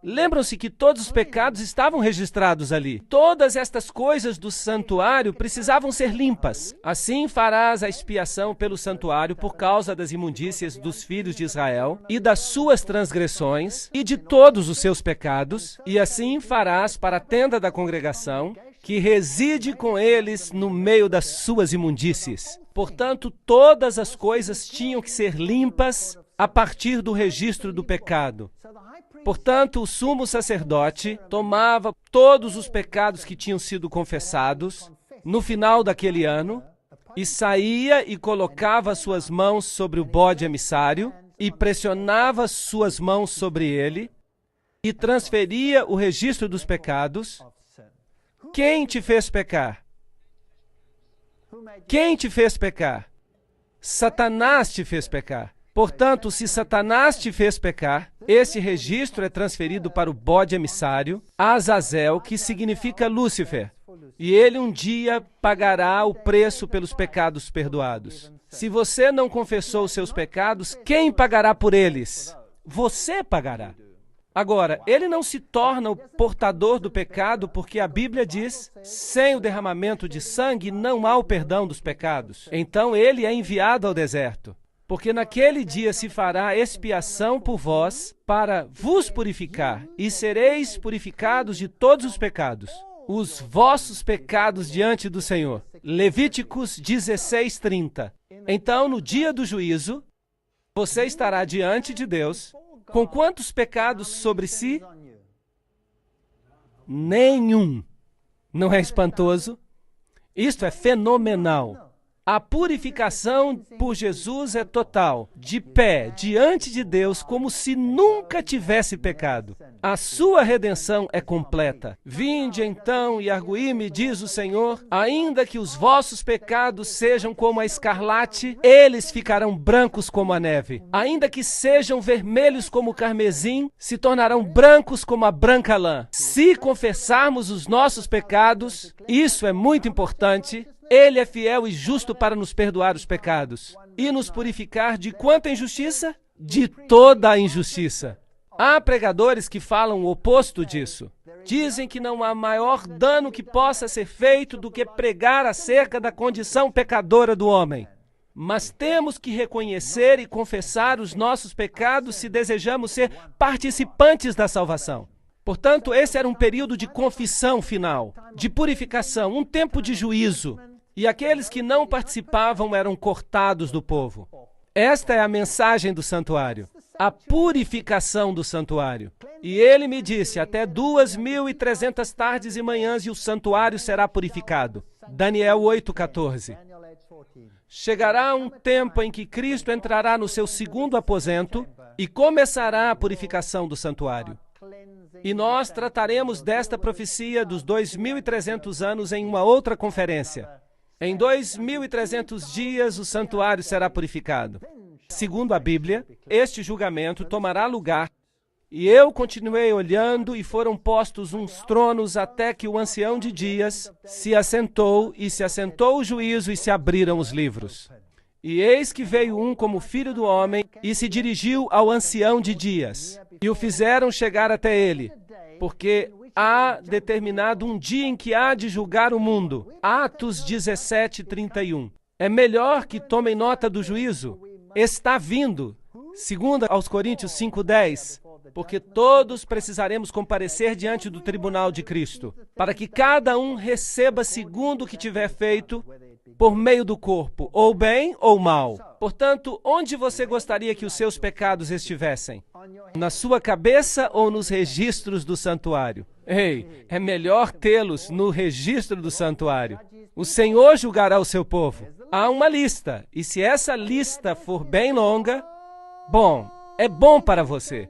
Lembram-se que todos os pecados estavam registrados ali. Todas estas coisas do santuário precisavam ser limpas. Assim farás a expiação pelo santuário por causa das imundícias dos filhos de Israel e das suas transgressões e de todos os seus pecados, e assim farás para a tenda da congregação, que reside com eles no meio das suas imundícies. Portanto, todas as coisas tinham que ser limpas a partir do registro do pecado. Portanto, o sumo sacerdote tomava todos os pecados que tinham sido confessados no final daquele ano e saía e colocava suas mãos sobre o bode emissário e pressionava suas mãos sobre ele e transferia o registro dos pecados Quem te fez pecar? Quem te fez pecar? Satanás te fez pecar. Portanto, se Satanás te fez pecar, esse registro é transferido para o bode emissário, Azazel, que significa Lúcifer. E ele um dia pagará o preço pelos pecados perdoados. Se você não confessou os seus pecados, quem pagará por eles? Você pagará. Agora, ele não se torna o portador do pecado porque a Bíblia diz, sem o derramamento de sangue não há o perdão dos pecados. Então ele é enviado ao deserto. Porque naquele dia se fará expiação por vós para vos purificar, e sereis purificados de todos os pecados, os vossos pecados diante do Senhor. Levíticos 16:30. Então, no dia do juízo, você estará diante de Deus com quantos pecados sobre si? Nenhum. Não é espantoso? Isto é fenomenal. A purificação por Jesus é total, de pé, diante de Deus, como se nunca tivesse pecado. A sua redenção é completa. Vinde então e arguí-me, diz o Senhor, ainda que os vossos pecados sejam como a escarlate, eles ficarão brancos como a neve. Ainda que sejam vermelhos como o carmesim, se tornarão brancos como a branca lã. Se confessarmos os nossos pecados, isso é muito importante, Ele é fiel e justo para nos perdoar os pecados e nos purificar de quanta injustiça? De toda a injustiça. Há pregadores que falam o oposto disso. Dizem que não há maior dano que possa ser feito do que pregar acerca da condição pecadora do homem. Mas temos que reconhecer e confessar os nossos pecados se desejamos ser participantes da salvação. Portanto, esse era um período de confissão final, de purificação, um tempo de juízo. E aqueles que não participavam eram cortados do povo. Esta é a mensagem do santuário, a purificação do santuário. E ele me disse, até 2.300 tardes e manhãs e o santuário será purificado. Daniel 8:14. Chegará um tempo em que Cristo entrará no seu segundo aposento e começará a purificação do santuário. E nós trataremos desta profecia dos 2.300 anos em uma outra conferência. Em 2.300 dias o santuário será purificado. Segundo a Bíblia, este julgamento tomará lugar. E eu continuei olhando e foram postos uns tronos até que o ancião de dias se assentou e se assentou o juízo e se abriram os livros. E eis que veio um como filho do homem e se dirigiu ao ancião de dias. E o fizeram chegar até ele, porque há determinado um dia em que há de julgar o mundo. Atos 17:31. É melhor que tomem nota do juízo. Está vindo. Segundo aos Coríntios 5:10. Porque todos precisaremos comparecer diante do tribunal de Cristo, para que cada um receba segundo o que tiver feito por meio do corpo, ou bem ou mal. Portanto, onde você gostaria que os seus pecados estivessem? Na sua cabeça ou nos registros do santuário? Ei, é melhor tê-los no registro do santuário. O Senhor julgará o seu povo. Há uma lista, e se essa lista for bem longa, bom, é bom para você.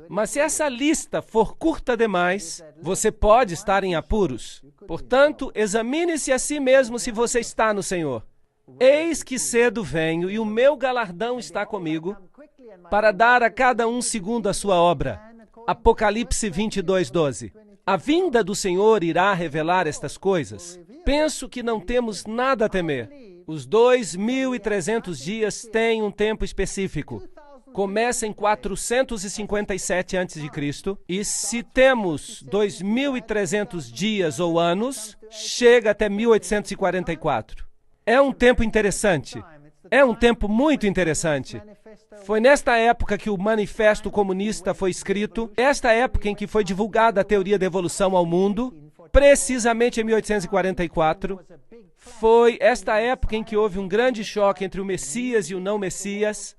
Mas se essa lista for curta demais, você pode estar em apuros. Portanto, examine-se a si mesmo se você está no Senhor. Eis que cedo venho e o meu galardão está comigo para dar a cada um segundo a sua obra. Apocalipse 22:12. A vinda do Senhor irá revelar estas coisas. Penso que não temos nada a temer. Os 2.300 dias têm um tempo específico. Começa em 457 a.C. e se temos 2.300 dias ou anos, chega até 1844. É um tempo interessante. É um tempo muito interessante. Foi nesta época que o Manifesto Comunista foi escrito, esta época em que foi divulgada a teoria da evolução ao mundo, precisamente em 1844. Foi esta época em que houve um grande choque entre o Messias e o não Messias.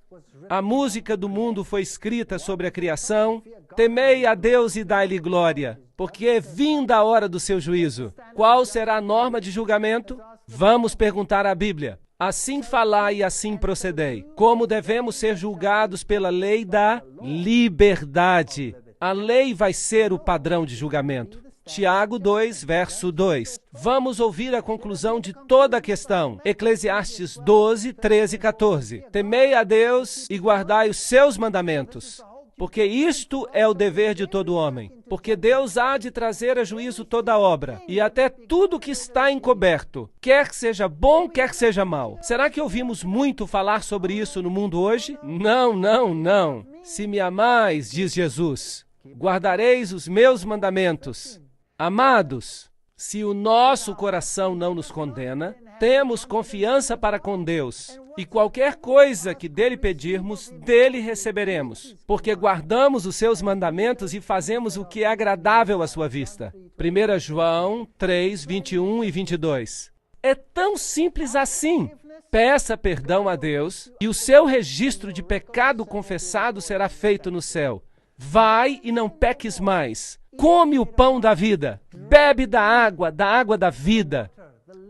A música do mundo foi escrita sobre a criação. Temei a Deus e dai-lhe glória, porque é vinda a hora do seu juízo. Qual será a norma de julgamento? Vamos perguntar à Bíblia. Assim falai e assim procedei. Como devemos ser julgados pela lei da liberdade? A lei vai ser o padrão de julgamento. Tiago 2, verso 2. Vamos ouvir a conclusão de toda a questão. Eclesiastes 12, 13 e 14. Temei a Deus e guardai os seus mandamentos, porque isto é o dever de todo homem. Porque Deus há de trazer a juízo toda obra, e até tudo que está encoberto, quer que seja bom, quer que seja mal. Será que ouvimos muito falar sobre isso no mundo hoje? Não, não, não. Se me amais, diz Jesus, guardareis os meus mandamentos. Amados, se o nosso coração não nos condena, temos confiança para com Deus, e qualquer coisa que dele pedirmos, dele receberemos, porque guardamos os seus mandamentos e fazemos o que é agradável à sua vista. 1 João 3, 21 e 22. É tão simples assim. Peça perdão a Deus, e o seu registro de pecado confessado será feito no céu. Vai e não peques mais. Come o pão da vida. Bebe da água da vida.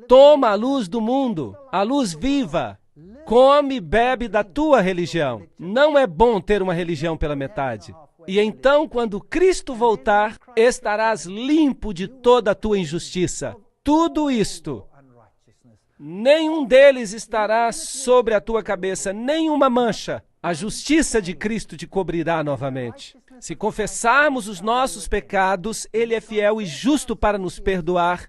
Toma a luz do mundo, a luz viva. Come e bebe da tua religião. Não é bom ter uma religião pela metade. E então, quando Cristo voltar, estarás limpo de toda a tua injustiça. Tudo isto. Nenhum deles estará sobre a tua cabeça, nenhuma mancha. A justiça de Cristo te cobrirá novamente. Se confessarmos os nossos pecados, Ele é fiel e justo para nos perdoar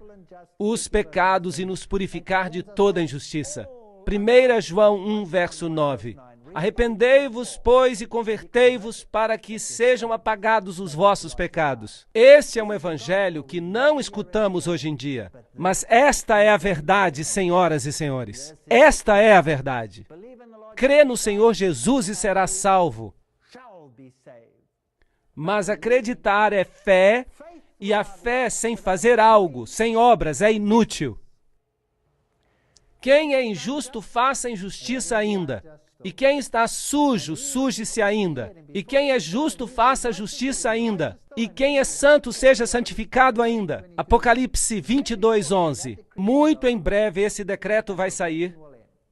os pecados e nos purificar de toda injustiça. 1 João 1, verso 9. Arrependei-vos, pois, e convertei-vos para que sejam apagados os vossos pecados. Este é um evangelho que não escutamos hoje em dia. Mas esta é a verdade, senhoras e senhores. Esta é a verdade. Crê no Senhor Jesus e será salvo. Mas acreditar é fé, e a fé sem fazer algo, sem obras, é inútil. Quem é injusto, faça injustiça ainda. E quem está sujo, suje-se ainda. E quem é justo, faça justiça ainda. E quem é santo, seja santificado ainda. Apocalipse 22, 11. Muito em breve esse decreto vai sair,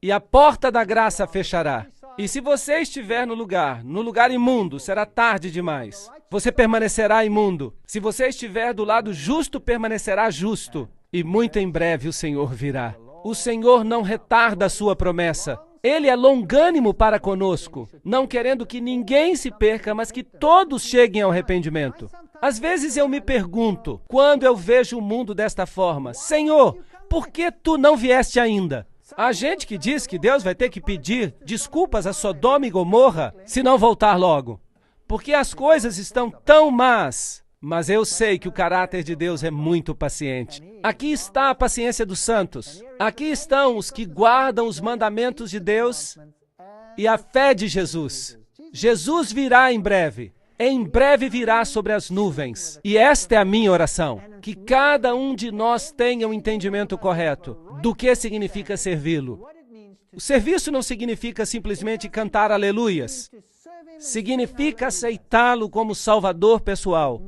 e a porta da graça fechará. E se você estiver no lugar imundo, será tarde demais. Você permanecerá imundo. Se você estiver do lado justo, permanecerá justo. E muito em breve o Senhor virá. O Senhor não retarda a sua promessa. Ele é longânimo para conosco, não querendo que ninguém se perca, mas que todos cheguem ao arrependimento. Às vezes eu me pergunto, quando eu vejo o mundo desta forma, Senhor, por que tu não vieste ainda? Há gente que diz que Deus vai ter que pedir desculpas a Sodoma e Gomorra se não voltar logo, porque as coisas estão tão más. Mas eu sei que o caráter de Deus é muito paciente. Aqui está a paciência dos santos. Aqui estão os que guardam os mandamentos de Deus e a fé de Jesus. Jesus virá em breve. Em breve virá sobre as nuvens. E esta é a minha oração. Que cada um de nós tenha um entendimento correto do que significa servi-lo. O serviço não significa simplesmente cantar aleluias. Significa aceitá-lo como Salvador pessoal.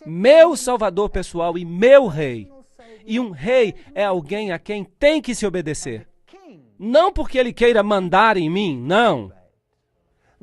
Meu Salvador pessoal e meu Rei. E um rei é alguém a quem tem que se obedecer. Não porque ele queira mandar em mim, não.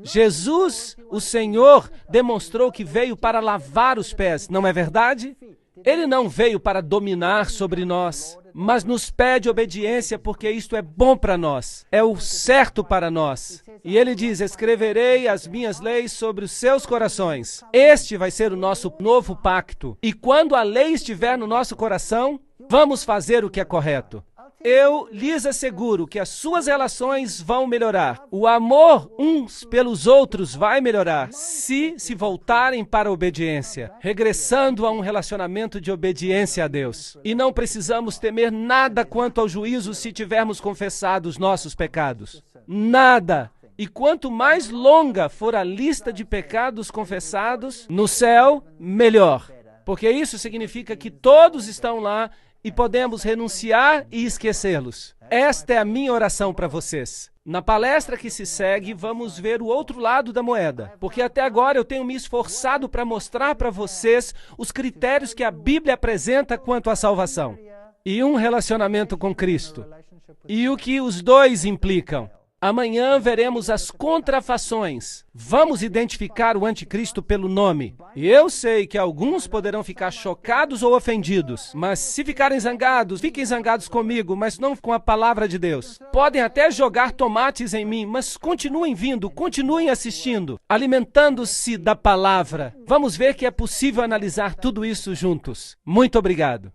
Jesus, o Senhor, demonstrou que veio para lavar os pés, não é verdade? Ele não veio para dominar sobre nós, mas nos pede obediência porque isto é bom para nós, é o certo para nós. E ele diz, escreverei as minhas leis sobre os seus corações. Este vai ser o nosso novo pacto. E quando a lei estiver no nosso coração, vamos fazer o que é correto. Eu lhes asseguro que as suas relações vão melhorar. O amor uns pelos outros vai melhorar se voltarem para a obediência, regressando a um relacionamento de obediência a Deus. E não precisamos temer nada quanto ao juízo se tivermos confessado os nossos pecados. Nada. E quanto mais longa for a lista de pecados confessados no céu, melhor. Porque isso significa que todos estão lá e podemos renunciar e esquecê-los. Esta é a minha oração para vocês. Na palestra que se segue, vamos ver o outro lado da moeda, porque até agora eu tenho me esforçado para mostrar para vocês os critérios que a Bíblia apresenta quanto à salvação e um relacionamento com Cristo, e o que os dois implicam. Amanhã veremos as contrafações. Vamos identificar o anticristo pelo nome. E eu sei que alguns poderão ficar chocados ou ofendidos, mas se ficarem zangados, fiquem zangados comigo, mas não com a palavra de Deus. Podem até jogar tomates em mim, mas continuem vindo, continuem assistindo, alimentando-se da palavra. Vamos ver que é possível analisar tudo isso juntos. Muito obrigado.